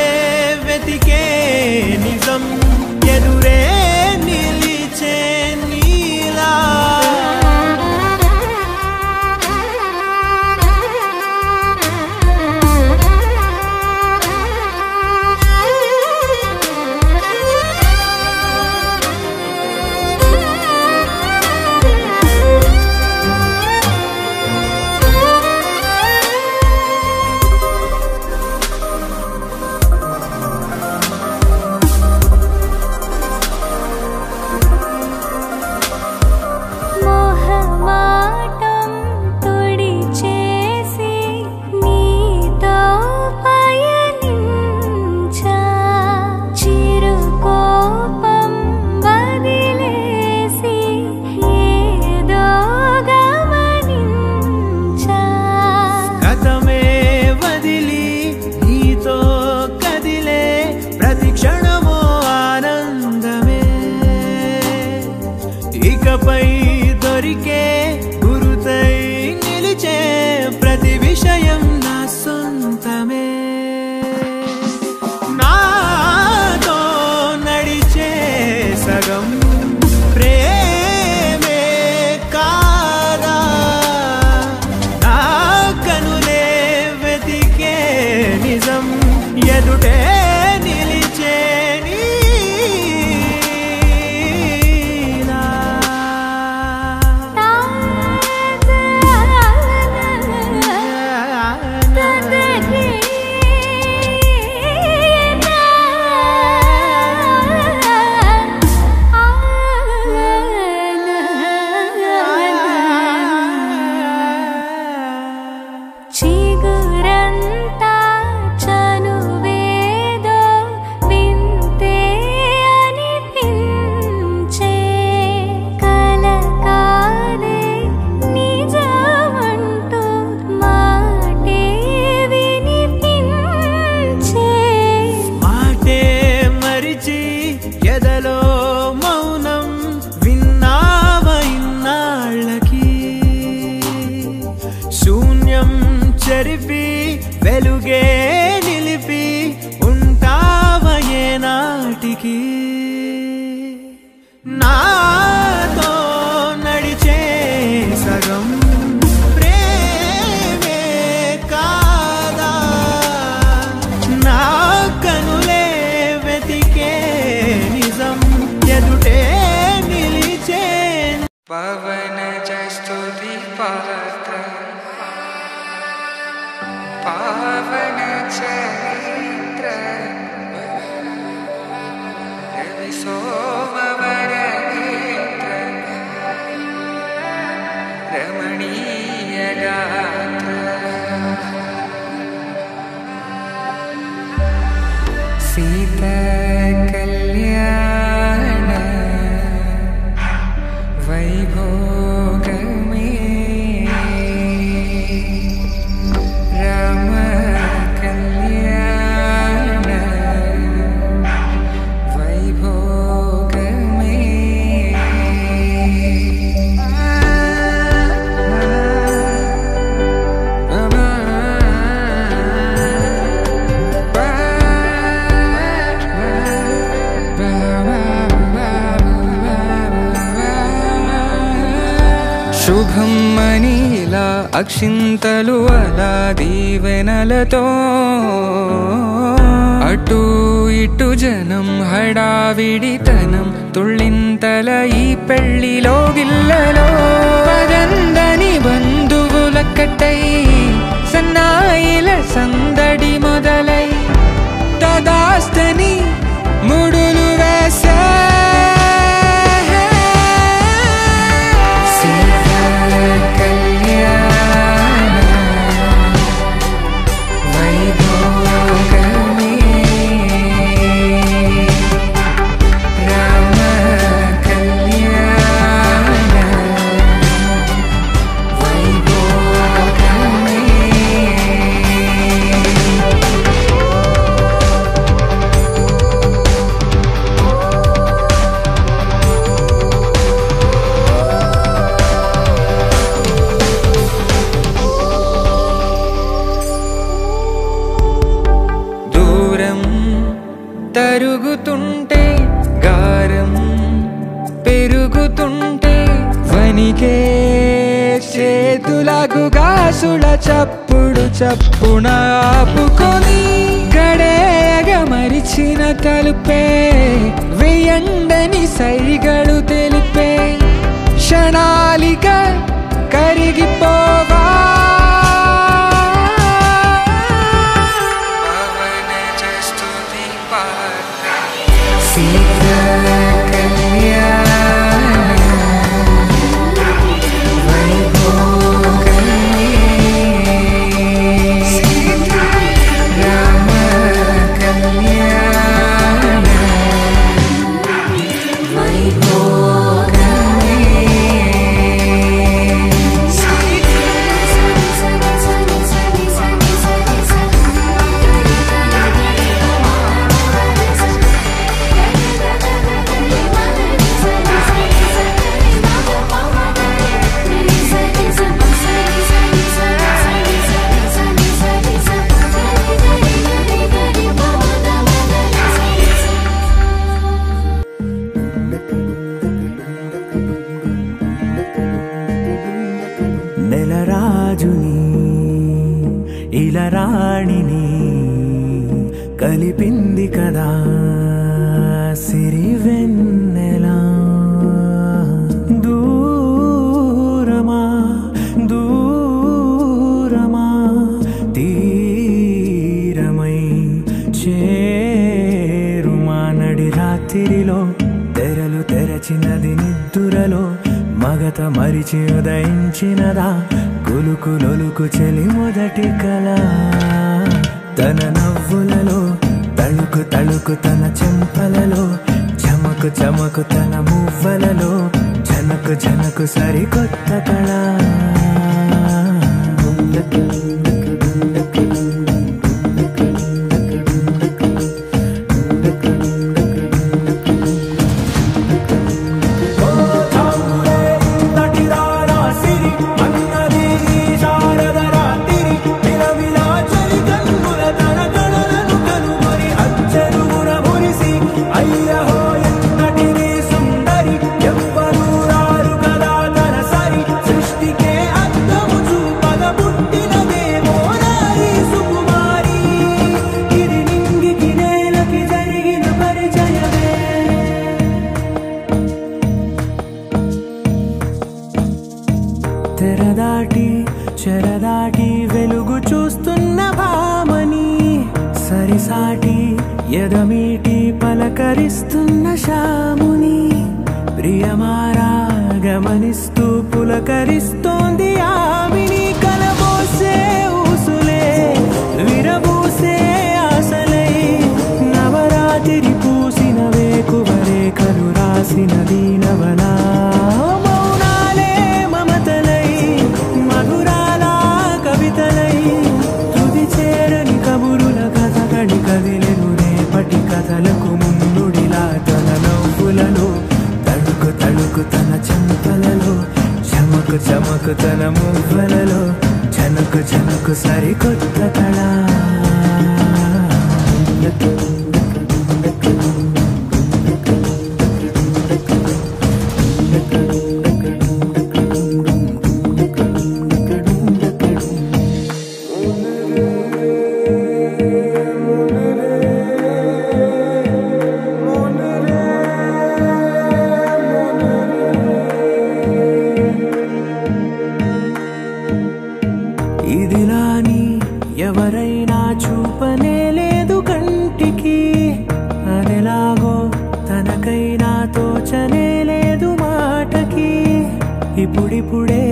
దూరం చెరిపి వెలుగే నిలిపి ఉంటావయే నాటికి నాతో నడిచే సగం ప్రేమే కాదా నా కనులే వెతికే నిజం ఎదుటే నిలిచే పవన జస్తుతి పాత్ర పావన చరిత్ర రవి సోమవర నేత్ర రమణీయ గాత్ర సీతా కళ్యాణ వైభోగమే రామ కళ్యాణ వైభోగమే శుభం మనీలా అక్షింతలు అలా దీవెనలతో అటు ఇటు జనం హడావిడితనం తుళ్ళింతల ఈ పెళ్లిలో గిల్లలో పదందని బంధువులక్కటై సన్నాయిల సందడి మొదలై తదాస్తని ముడులు వేసే తరుగుతుంటే గారం పెరుగుతుంటే వనికే చేతులకు గాసుల చప్పుడు చప్పున ఆపుకొని గడేగ మరిచిన తలుపే వెయ్యండని సైగడు తెలిపే క్షణాలిక కరిగిపోవా నెలరాజుని ఇలరాణిని కలిపింది కదా సిరివెన్నెలా దూరమా దూరమా తీరమై చేరుమా నడి రాత్రిలో తెరలు తెరచినది నిద్దురలో మగత మరిచి ఉదయించినదా కులుకులొలుకు చెలి మొదటి కళ తన నవ్వులలో తళుకు తళుకు తన చెంపలలో చమకు చమకు తన మువ్వలలో జనకు జనకు సరికొత్త కళ శారద రాత్రి ఎదమీటి పలకరిస్తున్న శాముని ప్రియమారా గమనిస్తూ పులకరిస్తోంది ఆవిని కలబోసే ఊసులే విరబూసే ఆశలై నవరాత్రి పూసిన వేకువరేఖలు రాసిన దీనవనా మౌనాలే మమతలై మధురాల కవితలై తుది చేరని కబురుల కథగడి కదిలెను రేపటి కథలకు ముందుడిలా తన నవ్వులలో తడుకు తడుకు తన చెంపలలో చమకు చమకు తన మువ్వలలో చనుకు చనుకు సరికొత్త కళ ఇదిలాని ఎవరైనా చూపనే లేదు కంటికి అదెలాగో తనకైనా తోచనే లేదు మాటకి ఇప్పుడిప్పుడే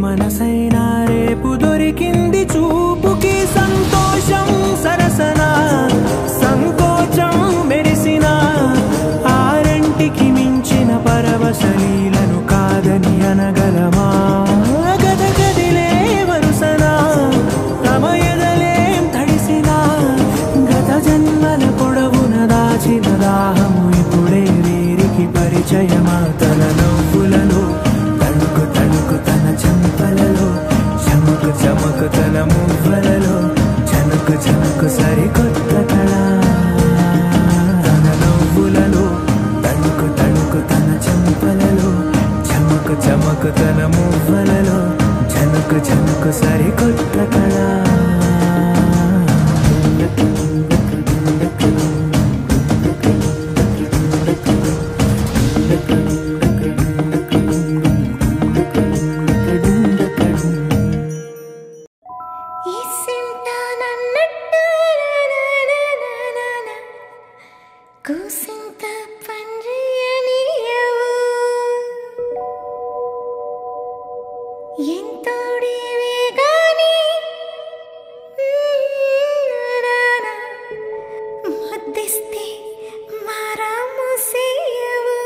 మనసైనా రేపు దొరికింది చూపుకి సంతోషం సరసన సంకోచం మెరిసిన ఆరంటికి మించిన పరవశలీలను కాదని అనగలమా గద గదిలే వరుసన తమ ఎదలేం తడిసినా గత జన్మల పొడవున దాచిన దాహము ఇప్పుడే వీరికి పరిచయమా తన నవ్వులలో తణుకు తణుకు తన చెంపలలో చమకు చమకు తన మువ్వలలో చనుకు చనుకు సరికొత్త కళ తన నవ్వులలో తణుకు తణుకు తన చెంపలలో చమకు చమకు తన మువ్వలలో చనుకు చనుకు సరికొత్త కళ కూసింత పండ్రియనియవు ఎంతోడివే గాని ముద్దిస్తే మారాము సేయవు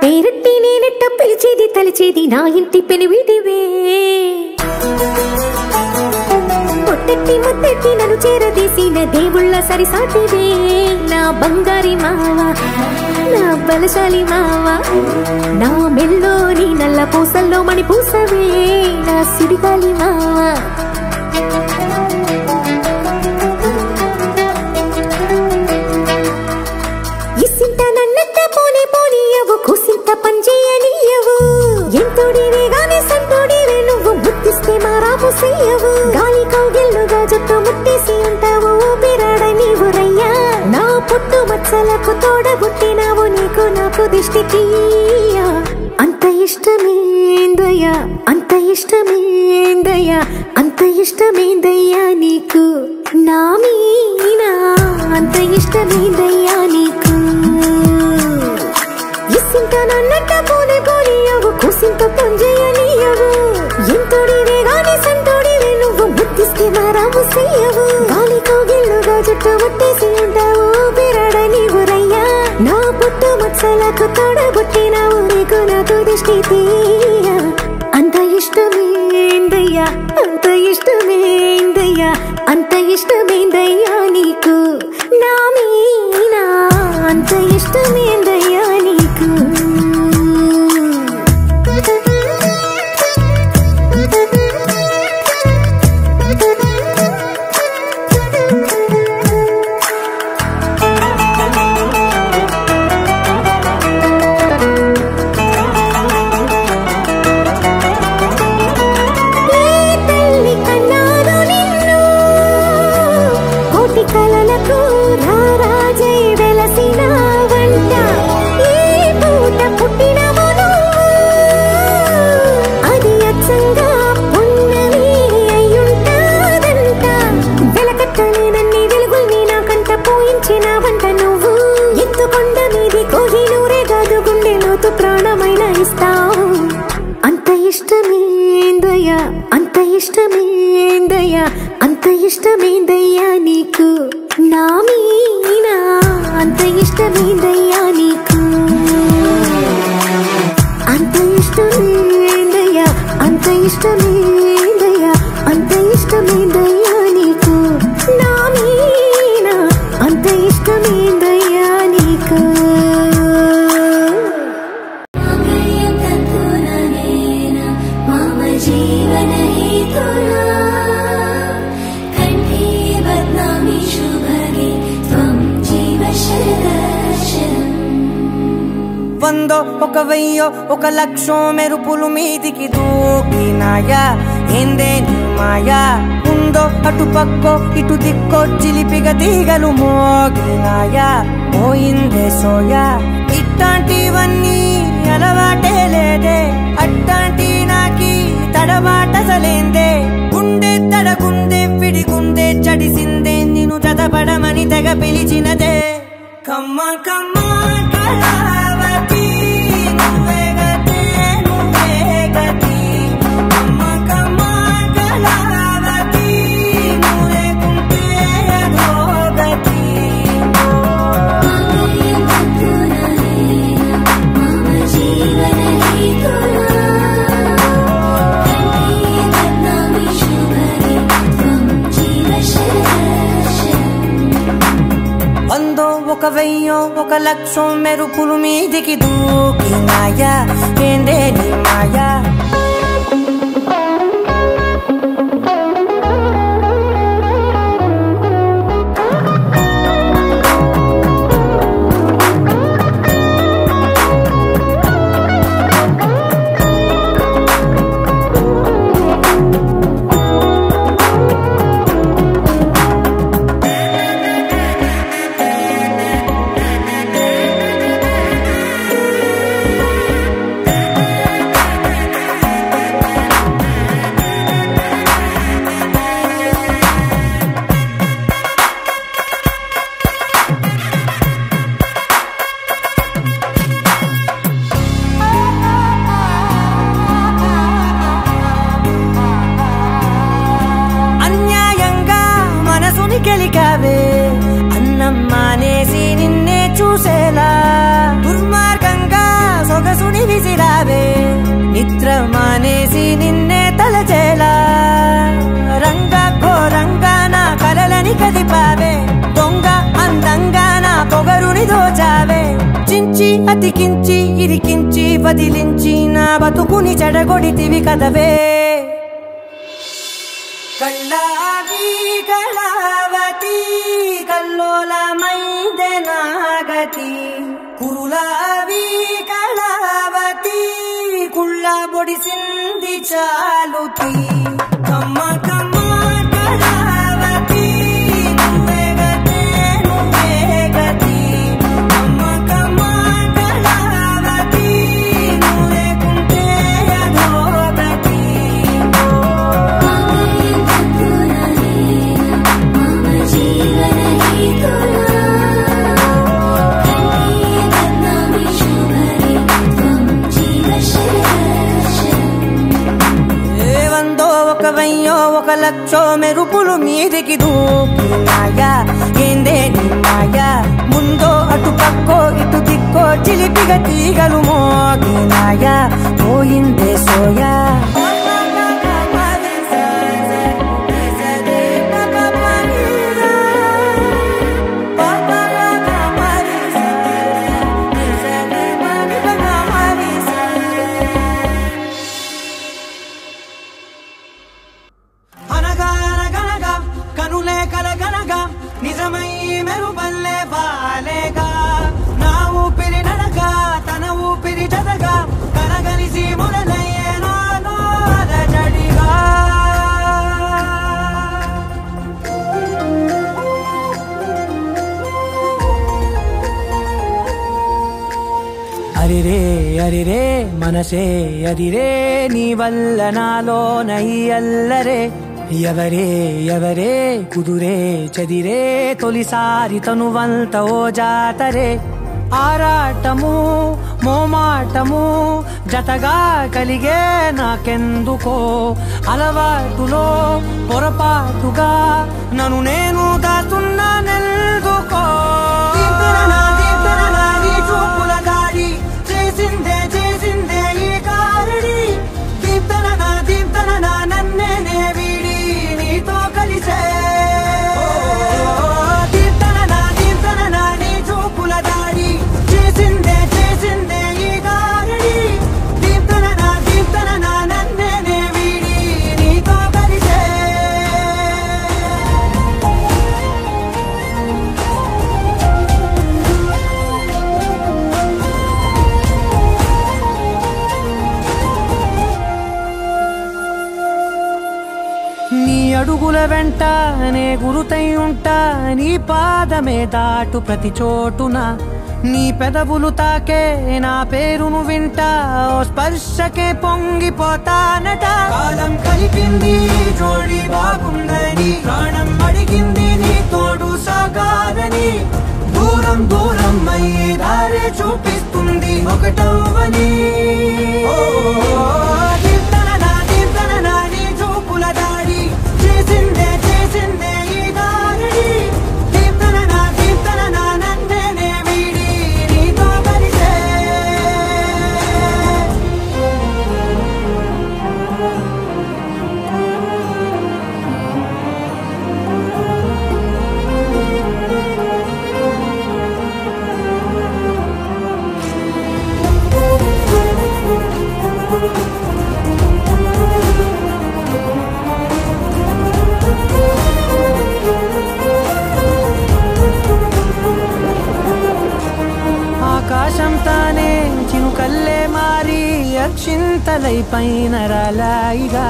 పేరట్టి నేనెట్ట పిలిచేది తలిచేది నా ఇంటి పెనివిడివే పొట్టెట్టి ముద్దెట్టి నన్ను చేరదీసిన దేవుళ్ళ సరిసాటివే నా బంగారి మావ నా బలశాలి మావ నా మెల్లోని నల్ల పూసల్లో మణి పూసవే నా సిడిగాలి మావ ఇసింత నన్నెట్ట పోనీ పోనీయవు కూసింత పంచేయనియవు ఎంతోడివే గాని సంతోడివే నువ్వు ముద్దిస్తే మారాము చెయ్యవు గాలి కౌగిల్లుగా జుట్టు ముట్టేసి ఉంటావు ఊపిరాడ నీవు రయ్యా నా పుట్టు మచ్చలకు తోడబుట్టినావు నీకు నాకు దిష్టికి అంత ఇష్టమేందయ్యా అంత ఇష్టమేందయ్యా అంత ఇష్టమేందయ్యా నీకు నా మీనా అంత ఇష్టమేందయ్యా నీకు ఇసింత నన్నట్ట పోనే పోనీయవు కూసింత పంజేయనియవు ఎంతోడివే గాని సంతోడివే నువ్వు ముద్దిస్తే మారాము చెయ్యవు గాలి కౌగిల్లుగా జుట్టు ముట్టేసి ఉంటావు ఊపిరాడ నీవు రయ్యా నా పుట్టు మచ్చలకు తోడబుట్టినావు నీకు నాకు దిష్టి తీయ అంత ఇష్టమేందయ్యా అంత ఇష్టమేందయ్యా అంత ఇష్టమేందయ్యా నీకు నా మీనా అంత ఇష్టమేందయ్యా నీకు కలలకు రారాజై ఇష్టమేందయ్యా నీకు నా మీనా అంత ఇష్టమేందయ్యా నీకు అంత ఇష్టమేందయ్యా అంత ఇష్టమేందయ్యా అంత ఇష్టమేందయ్యా నీకు నా మీనా అంత ఇష్టమేందయ్యా నీకు जीवन हेतुना कंठे बदनामी शुभगे त्वं जीव शरदर्शनम् వందో ఒక వెయ్యో ఒక లక్షో మెరుపులు మీదికి దూకినాయా ఏందే నీ మాయా ఉందో అటు పక్కో ఇటు దిక్కో చిలిపిగ తీగలు మోగినాయా పోయిందే సోయా ఇట్లాంటివన్నీ అలవాటే లేదే అట్లాంటి నాకి తడబాటసలేందే గుండె తడగుందే విడిగుందే చడిసిందే నిన్ను చదపడమని తెగ పిలిచినదే కమ్మ కమ్మ కళావతి నువ్వే గతే నువ్వే గతి కమ్మ కమ్మ కళావతి నువ్వే కుంటే అదో గతి जीवन हेतुना कंठे बदनामी शुभगे त्वं जीव शरदर्शनम् వందో ఒక వెయ్యో ఒక లక్షో మెరుపులు మీదికి దూకినాయా ఏందే నీ మాయా అన్యాయంగా మనసుని గెలికావే అన్నం మానేసి నిన్నే చూసేలా దుర్మార్గంగా సొగసుని విసిరావే నిద్ర మానేసి నిన్నే తలచేలా రంగా ఘోరంగా నా కలలని కదిపావే దొంగ అందంగా నా పొగరుని దోచావే చించి అతికించి ఇరికించి వదిలించి నా బతుకుని చెడగొడితివి కదవే కళ్ళావి కళావతి కల్లోలమైందే నాగతి కురులావి కళావతి కుళ్ళ బొడిసింది చాలుతి కమ్మ కమ్మ కళావతి నువ్వే గతే నువ్వే గతి కమ్మ కమ్మ కళావతి నువ్వే కుంటే అదో గతి जीवन हेतुना कंठे बदनामी शुभगे त्वं जीव शरदर्शनम् ఏ వందో ఒక వెయ్యో ఒక లక్షో మెరుపులు మీదికి దూకినాయా ఏందే నీ మాయా ముందో అటు పక్కో ఇటు దిక్కో చిలిపిగ తీగలు మోగినాయా పోయిందే సోయా అనగా అనగనగా కనులే కలగనగా నిజమై మెరుపల్లే వాలేగా నా ఊపిరి నడగా తన ఊపిరి జతగా కనగలిసి మొదలయ్యే నాలో అలజడిగా అరిరే అరిరే మనసే అరిరే నీ వల్ల నాలో నయ్యల్లరే ఎవరే ఎవరే కుదురే చదిరే తొలిసారి తనువంత ఓ జాతరే ఆరాటము మోమాటము జతగా కలిగే నాకెందుకో అలవాటులో పొరపాటుగా నన్ను నేను దాస్తున్నానెందుకో నీ చూపుల దాడి చేసిందే ఈ కారడి దీప్తన నన్నే వీడి నీతో కలిసే దీప్తన నీ చూపుల దాడి చేసిందే ఈ కారడి దీప్తన నన్నే వీడి నీతో కలిసే నీ అడుగుల వెంట నే గురుతై ఉంటా నీ పాదమే దాటు ప్రతి చోటున నీ పెదవులు తాకే నా పేరును వింటా ఓ స్పర్శకే పొంగిపోతానట కాలం కలిపింది జోడి బాగుందని ప్రాణం అడిగింది నీ తోడు సాగాలని దూరం అయ్యి దారి చూపిస్తుంది ఒకటవని దీప్తన నీ చూపుల దాడి చేసిందే ఈ దారి దీప్తన నన్నే వీడి నీతో కలిసే ఆకాశం తానే చినుకల్లే మారి అక్షింతలై పైన రాలాయిగా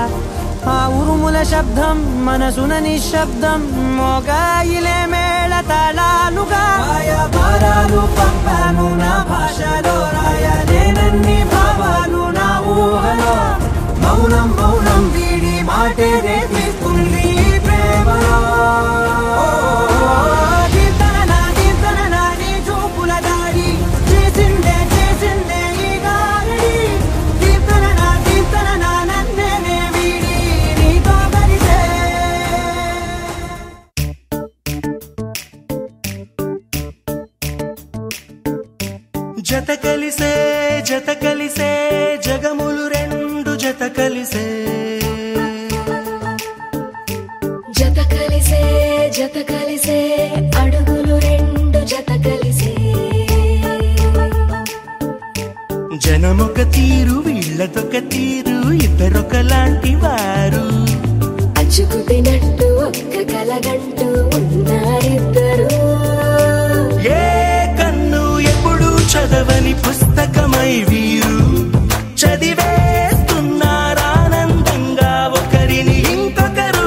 ఆ ఉరుముల శబ్దం మనసున నిశ్శబ్దం మోగాయిలే మేళ తాళాలుగా భారాలు పంపాను నా భాషలో రాయలేనన్ని భావాలు నా ఊహలో మౌనం వీడి మాటే రేపిస్తుంది ప్రేమలో దీప్తన నీ చూపుల దాడి చేసిందే ఈ గారడి దీప్తన నన్నే వీడి నీతో కలిసే జత కలిసే జగములు రెండు జత కలిసే అడుగులు రెండు జత కలిసే జనమొక తీరు వీళ్ళదొక తీరు ఇద్దరొకలాంటి వారు అచ్చుకుతినట్టు ఒక్క కలగంటూ ఉన్నారిద్దరు ఏ కన్ను ఎప్పుడు చదవని పుస్తకమై వీరు చదివేస్తున్నారానందంగా ఒకరిని ఇంకొకరు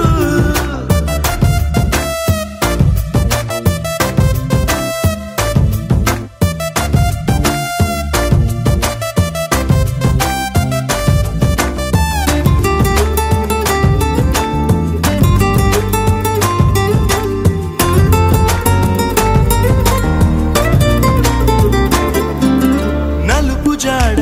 నలుపు జాడ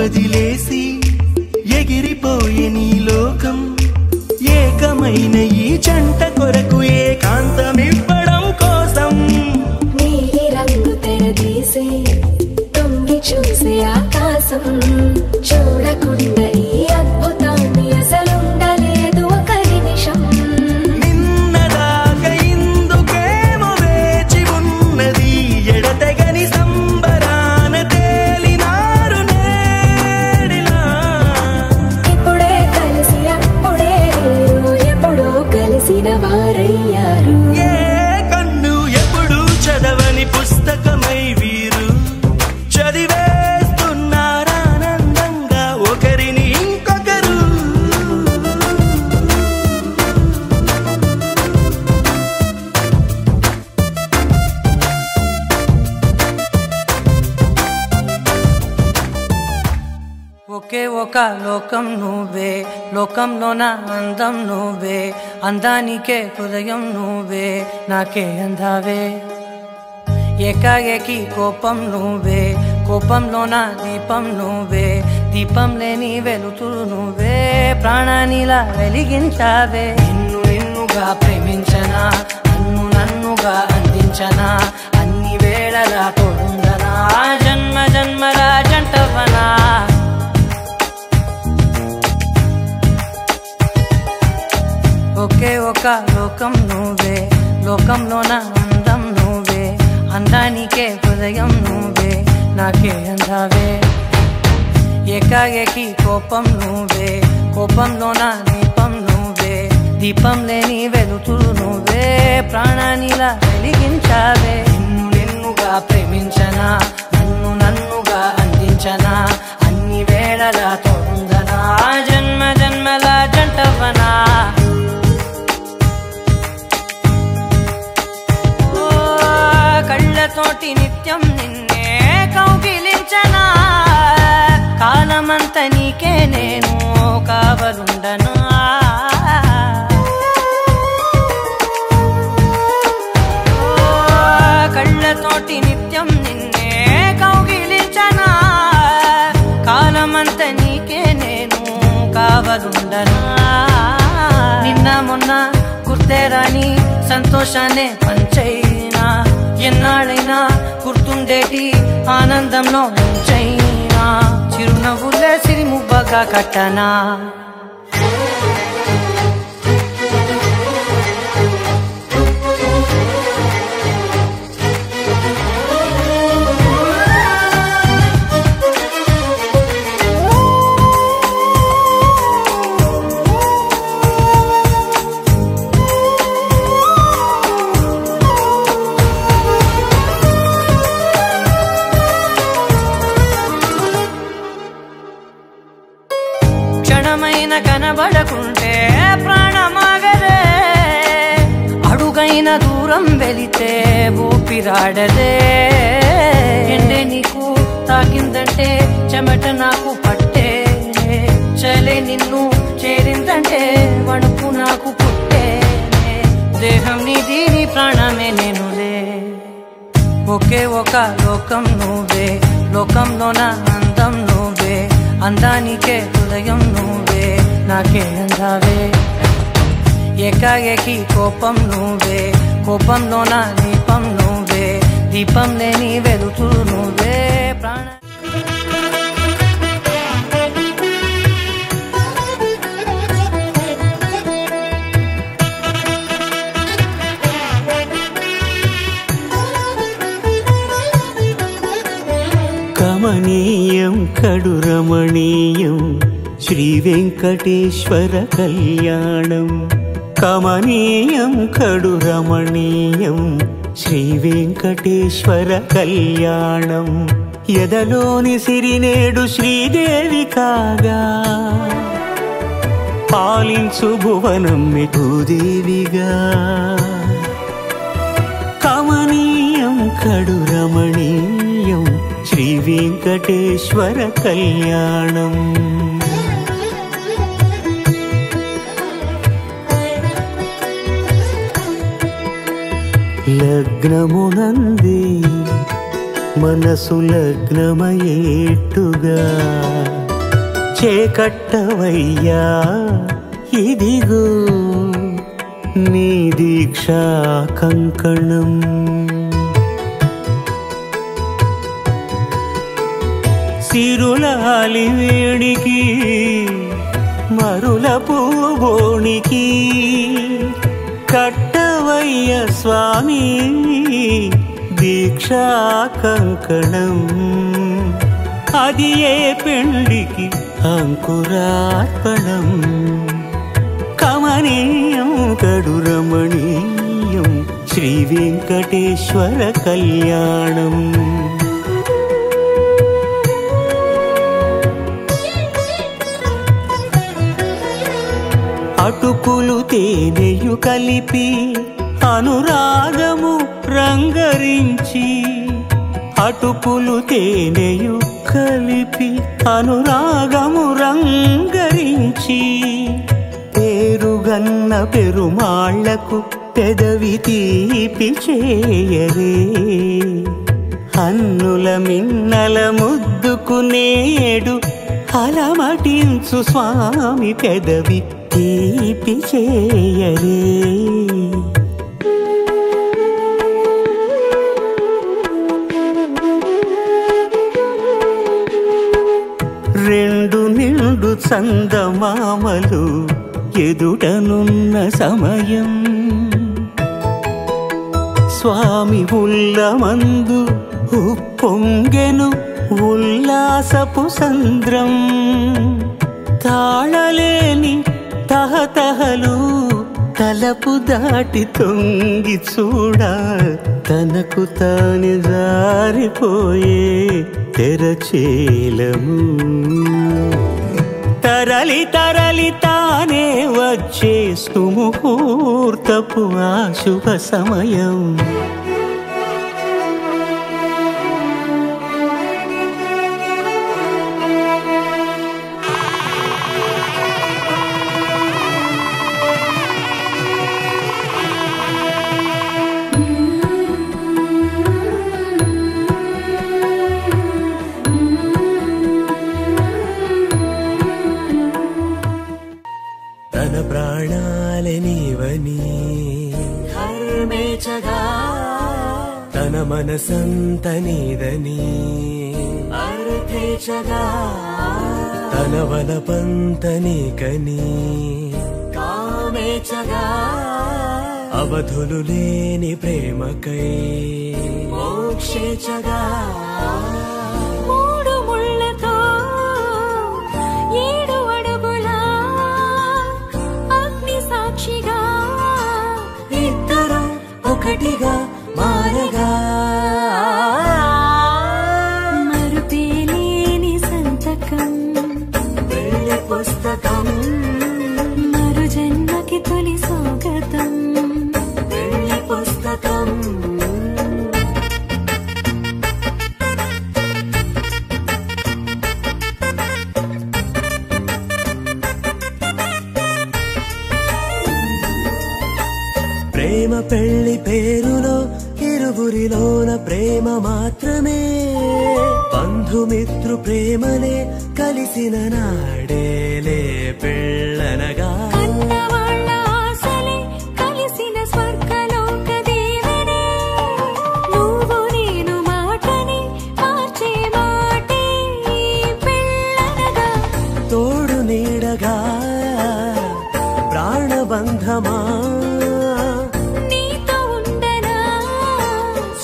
వదిలేసి ఎగిరిపోయే నీ లోకం ఏకమైన ఈ జంట కొరకు ఏకాంతమివ్వడం కోసం నీలి రంగు తెరదీసే తొంగి చూసే ఆకాశం చూడకుండా ఈ అద్భుతాన్ని అసలుండలేదు ఒక నిమిషం నిన్నదాకా ఇందుకేమో వేచి ఉన్నది ఎడతెగని సంబరాన తేలినారు నేడిలా ఇప్పుడే కలిసి అప్పుడే లేరు ఎప్పుడో కలిసిన వారయ్యారు ఏ కన్ను ఎప్పుడు చదవని పుస్తకమై వీరు చదివేస్తున్నారానందంగా ఒకరిని ఇంకొకరు ఒకే ఒక లోకం నువ్వే లోకంలోన అందం నువ్వే అందానికే హృదయం నువ్వే నాకే అందావే ఏకాఏకి కోపం నువ్వే కోపంలోన దీపం నువ్వే దీపం లేని వెలుతురు నువ్వే ప్రాణానిలా వెలిగించావే నిన్ను నిన్నుగా ప్రేమించనా నన్ను నన్నుగా అందించనా అన్ని వేళలా తోడుందనా జన్మ జన్మల జంటవనా ఒకే ఒక లోకం నువ్వే లోకంలోన అందం నువ్వే అందానికే హృదయం నువ్వే నాకే అందావే ఏకాఏకి కోపం నువ్వే కోపంలోన దీపం నువ్వే దీపం లేని వెలుతురు నువ్వే ప్రాణానిలా వెలిగించావే నిన్ను నిన్నుగా ప్రేమించనా నన్ను నన్నుగా అందించనా అన్ని వేళలా తోడుందనా జన్మ జన్మల జంటవనా కళ్ళతోటి నిత్యం నిన్నే కౌగిలించనా కాలమంత నీకే నేను కావలుండనా కళ్ళతోటి నిత్యం నిన్నే కౌగిలించనా కాలమంత నీకే నేను కావలుండనా నిన్న మొన్న గుర్తేరాని సంతోషాన్ని పంచైనా ఎన్నాళ్ళైనా గుర్తుండేటి ఆనందంలో ఉంచైనా చిరునవ్వులే సిరిముబ్బగా కట్టనా కనబడకుంటే ప్రాణమాగదే అడుగైన దూరం వెళితే ఊపిరాడదే ఎండే నీకు తాకిందంటే చెమట నాకు పట్టే చలే నిన్ను చేరిందంటే వణుకు నాకు పుట్టే దేహం నీది నీ ప్రాణమే నేనులే ఒకే ఒక లోకం నువ్వే లోకంలోన అందం నువ్వే అందానికే హృదయం నువ్వే నాకే అందావే ఏకాఏకి కోపం నువ్వే కోపంలోన దీపం నువ్వే దీపం లేని వెలుతురు నువ్వే ప్రాణ కమనీయం కడురమణీయం శ్రీ వెంకటేశ్వర కళ్యాణం కమనీయం కడురమణీయం శ్రీ వెంకటేశ్వర కళ్యాణం ఎదలోని సిరినేడు శ్రీదేవి కాగా పాలించు భువనం భూదేవిగా కమనీయం కడురమణీయం శ్రీ వెంకటేశ్వర కళ్యాణం లగ్నమునందే మనసు లగ్నమయేట్టుగా చేకట్టవయ్యా ఇదిగో నీ దీక్షా కంకణం. సిరులాలి వేడికి మరుల పూబోనికి కట్టవయ్య స్వామి దీక్షా కంకణం. అది ఏ పెండికి అంకురార్పణం. కమనీయం కడు రమణీయం శ్రీ వెంకటేశ్వర కళ్యాణం. అటుకులు తేనెయు కలిపి అనురాగము రంగరించి, అటుకులు తేనెయు కలిపి అనురాగము రంగరించి, పేరుగన్న పెరుమాళ్లకు పెదవి తీపి చేయరే. అన్నుల మిన్నల ముద్దుకు నేడు అలమటించు స్వామి పెదవి తీపి చేయరే. రెండు నిండు చందమామలు ఎదుటనున్న సమయం, స్వామి ఉల్లమందు ఉప్పొంగెను ఉల్లాసపు సంద్రం. తాళలేని తహతహలు తలపు దాటి తొంగి చూడ, తనకు తాని జారిపోయే తెరచేలము. తరలి తరలి తానే వచ్చే సుముహూర్తపు ఆ శుభ సమయం. తన ప్రాణాలనివని హర్మేచగా, తన మనసంత నీదని అర్థేచగా, తన వలపంత నీకని కామేచగా, అవధులు లేని ప్రేమకై మోక్షేచగా. మూడు ముళ్ళతో 7 అడుగుల అగ్ని సాక్షిగా, ఇద్దరు ఒకటిగా మారగా, మరుపేలేని సంతకం వెళ్ళి పుస్తకం, మరు జన్మకి తొలి స్వాగతం. వెళ్ళి పుస్తకం. ప్రేమ పెళ్లి పేరులో ఇరువురిలోన ప్రేమ మాత్రమే, బంధుమిత్రు ప్రేమలే కలిసిన నాడేలే పెళ్ళనగా. కన్నవాళ్ళ ఆశలే కలిసిన స్వర్గలోక దేవనే, నువ్వు నేను మాటని మార్చే మాటే పెళ్ళనగా. తోడు నీడగా ప్రాణబంధమా నీతో ఉండనా,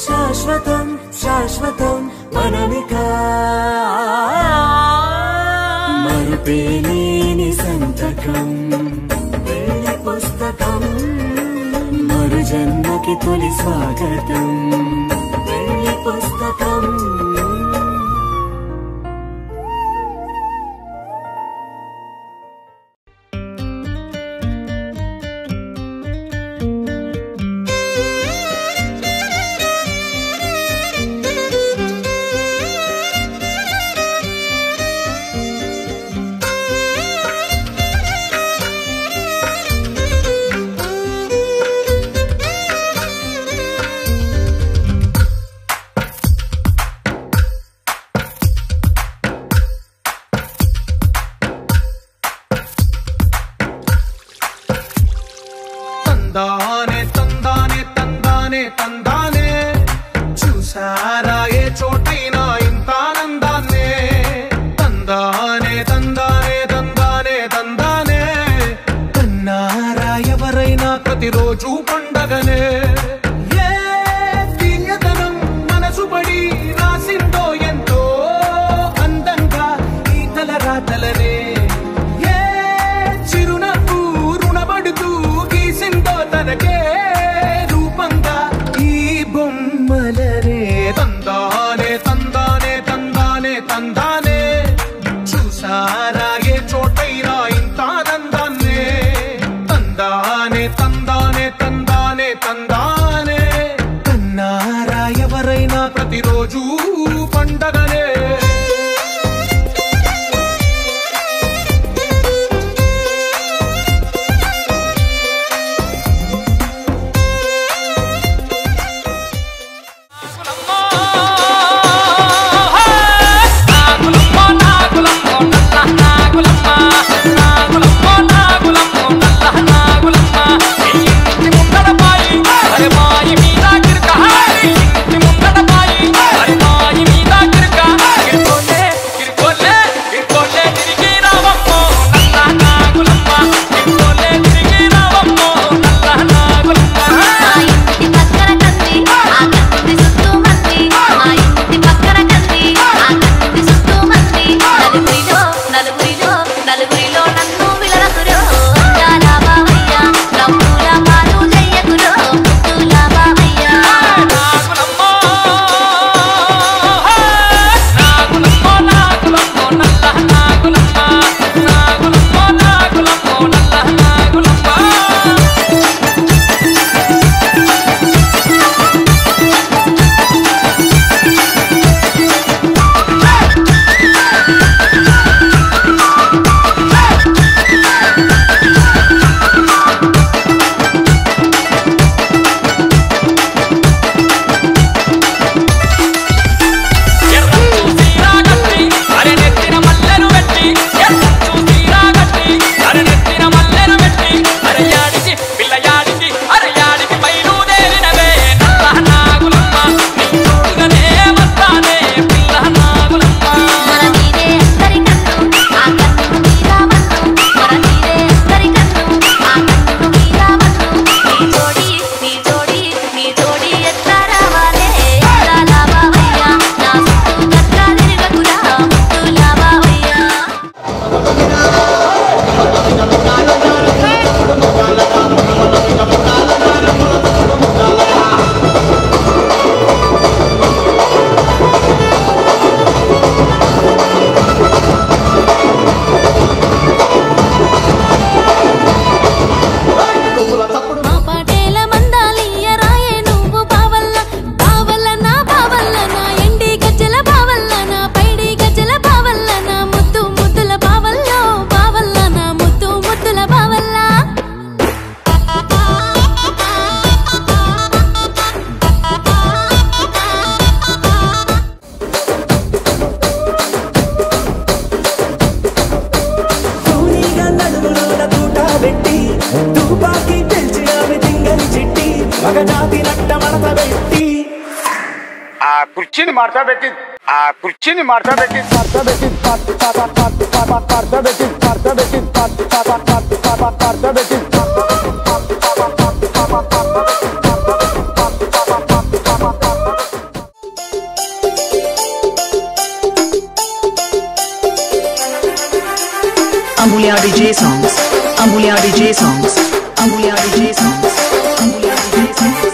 శాశ్వతం శాశ్వతం మనమికా. మరుపేలేని సంతకం వెళ్ళి పుస్తకం, మరు జన్మకి తొలి స్వాగతం. వెళ్ళి పుస్తకం. తందానే తందానే తందానే తందానే చూసారా ఏ చోటైనా ఇంత ఆనందాన్నే తందానే తందానే తందానే తందానే కన్నారా ఎవరైనా ప్రతిరోజు పండగనే ఏ తీయదనం మనసు పడి రాసిందో ఎంతో అందంగా ఈ తలరాతలనే ఏ చిరునవ్వు రుణపడుతూ గీసిందో తనకే రూపంగా ఈ బొమ్మలనే తందానే తందానే తందానే తందానే చూసారా ఏ చోటైనా ఇంత ఆనందాన్నే తందానే తందానే తందానే తందానే కన్నారా ఎవరైనా ప్రతిరోజు పండగనే కుర్చీని మార్చబెట్టి కుర్చీని మార్చబెట్టి Ambulia DJ songs. Ambulia DJ songs. Ambulia DJ songs. Ambulia DJ songs.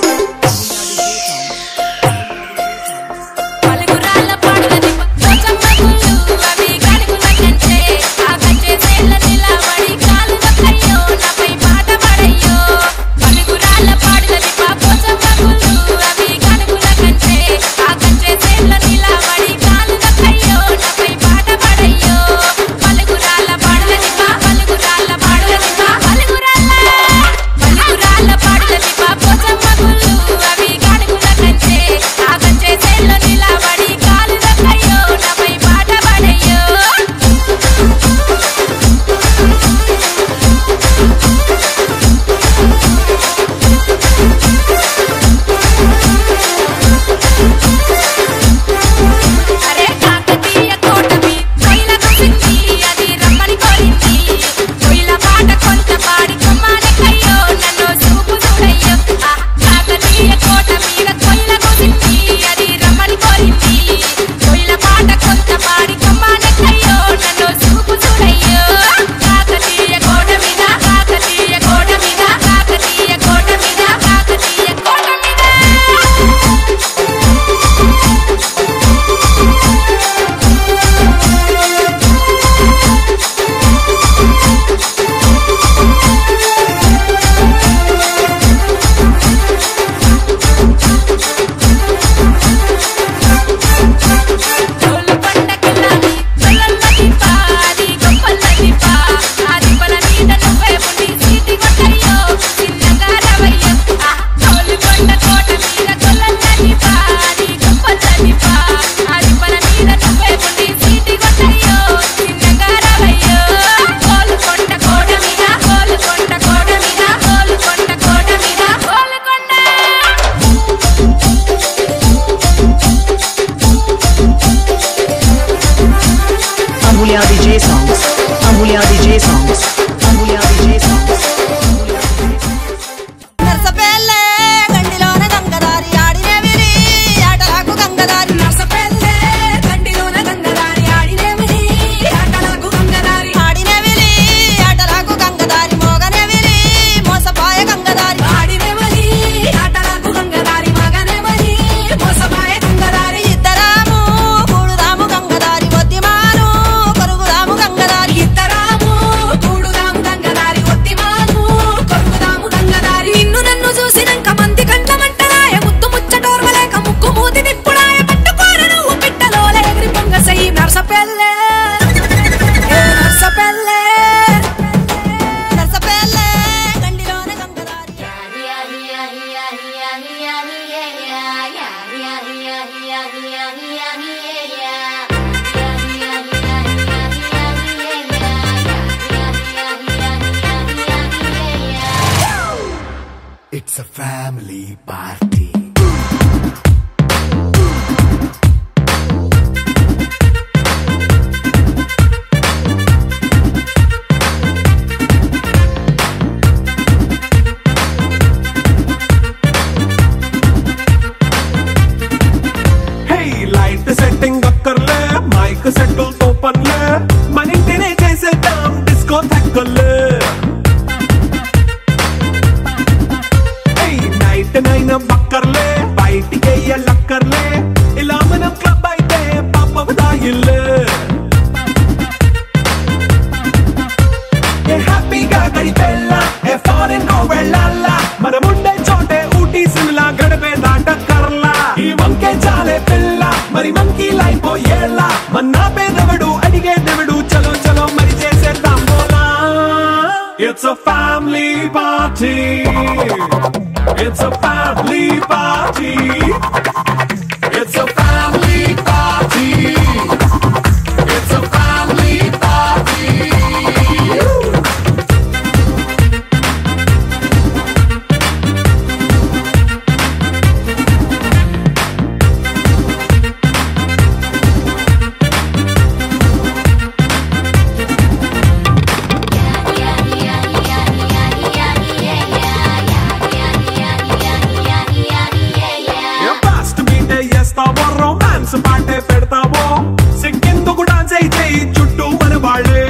పలుగురాళ్ళ పాటలని పోచమ్మ గుళ్ళు అవి గడుగులకంటే ఆ గంటే సేల నిలబడి కాలు నొక్కయ్యో నాపై పాట పడయ్యో పలుగురాళ్ళ పాటలని పోచమ్మ గుళ్ళు అవి గడుగులకంటే ఆ గంటే సేల నిలబడి కాలు నొక్కయ్యో నాపై పాట పడయ్యో పలుగురాళ్ళ పాటలని పలుగురాళ్ళ పాటలని పలుగురాళ్ళ It's a family party. Hey, light setting అక్కర్లే, మైక్ సెట్టుల్ తో పనులే, మన ఇంటినే చేసేద్దాం డిస్కో థక్కర్లే. నైన్ బక్కర్లే, బయటికి లక్కర్లే, ఇలా మనం క్లబ్ అయితే పాపదాయిల్లే. హ్యాపీగా గడిపెల్లా, ఫారెన్ వెళ్ళాలా, మనముండే చోటే ఊటీ సిమ్లా గడిపే దాటక్కర్లా. ఈ వంకే చాలే పిల్ల, మరి మంకీ లైఫ్ ఏళ్ళ, మన్నా పేదవడు అడిగేదెవడు, చలో చలో మరి చేసేద్దాం బోలా. It's a family party. It's a family party. It's a family party. It's a family party. Romance పాటే పెడతావో, సిక్కిందుకు డాన్స్ అయితే చుట్టూ మన వాళ్ళే.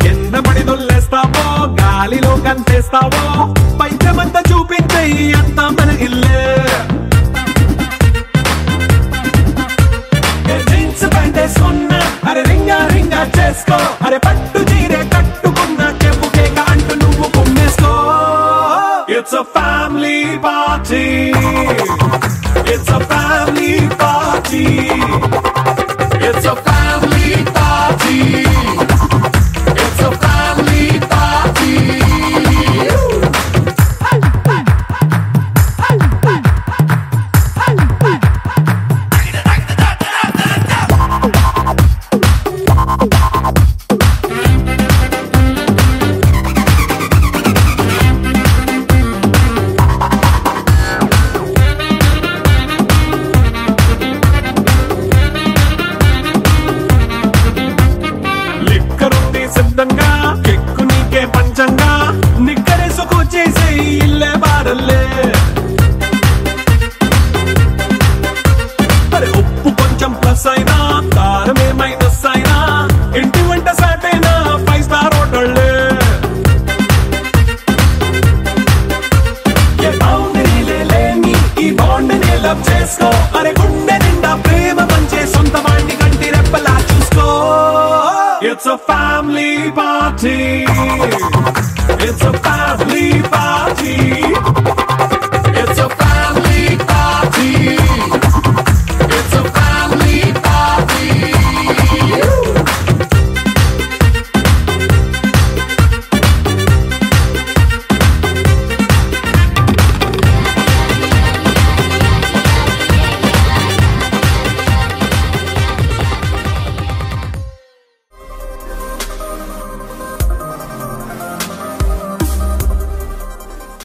కింద పడి దొల్లేస్తావో, గాలిలో కంటేస్తావో, పైకమంతా చూపించే అంతా మన ఇల్లే. జీన్స్ ప్యాంట్ వేసుకున్నా, అరే రింగా రింగా చేసుకో, అరే పట్టు చీరే కట్టుకున్నా, చెవు కేక అంటూ నువ్వు కుమ్మేసుకో. It's a family party. It's a family party. It's a family party. It's a family party. కెక్కు నీకే పంచంగా, నిక్కరేసుకొచ్చేసే ఇల్లే బారల్లే. మరి ఉప్పు కొంచెం ప్లస్ అయినా, కారమే మైనస్ అయినా, ఇంటి వంట సాటైనా 5 స్టార్ హోటళ్ళే. ఏ బౌండరీలే లేని ఈ బాండ్ని లవ్ చేసుకో, అరే గుండె నిండా ప్రేమ మంచే సొంత వాణ్ణి కంటి రెప్పలా చూసుకో. It's a family party.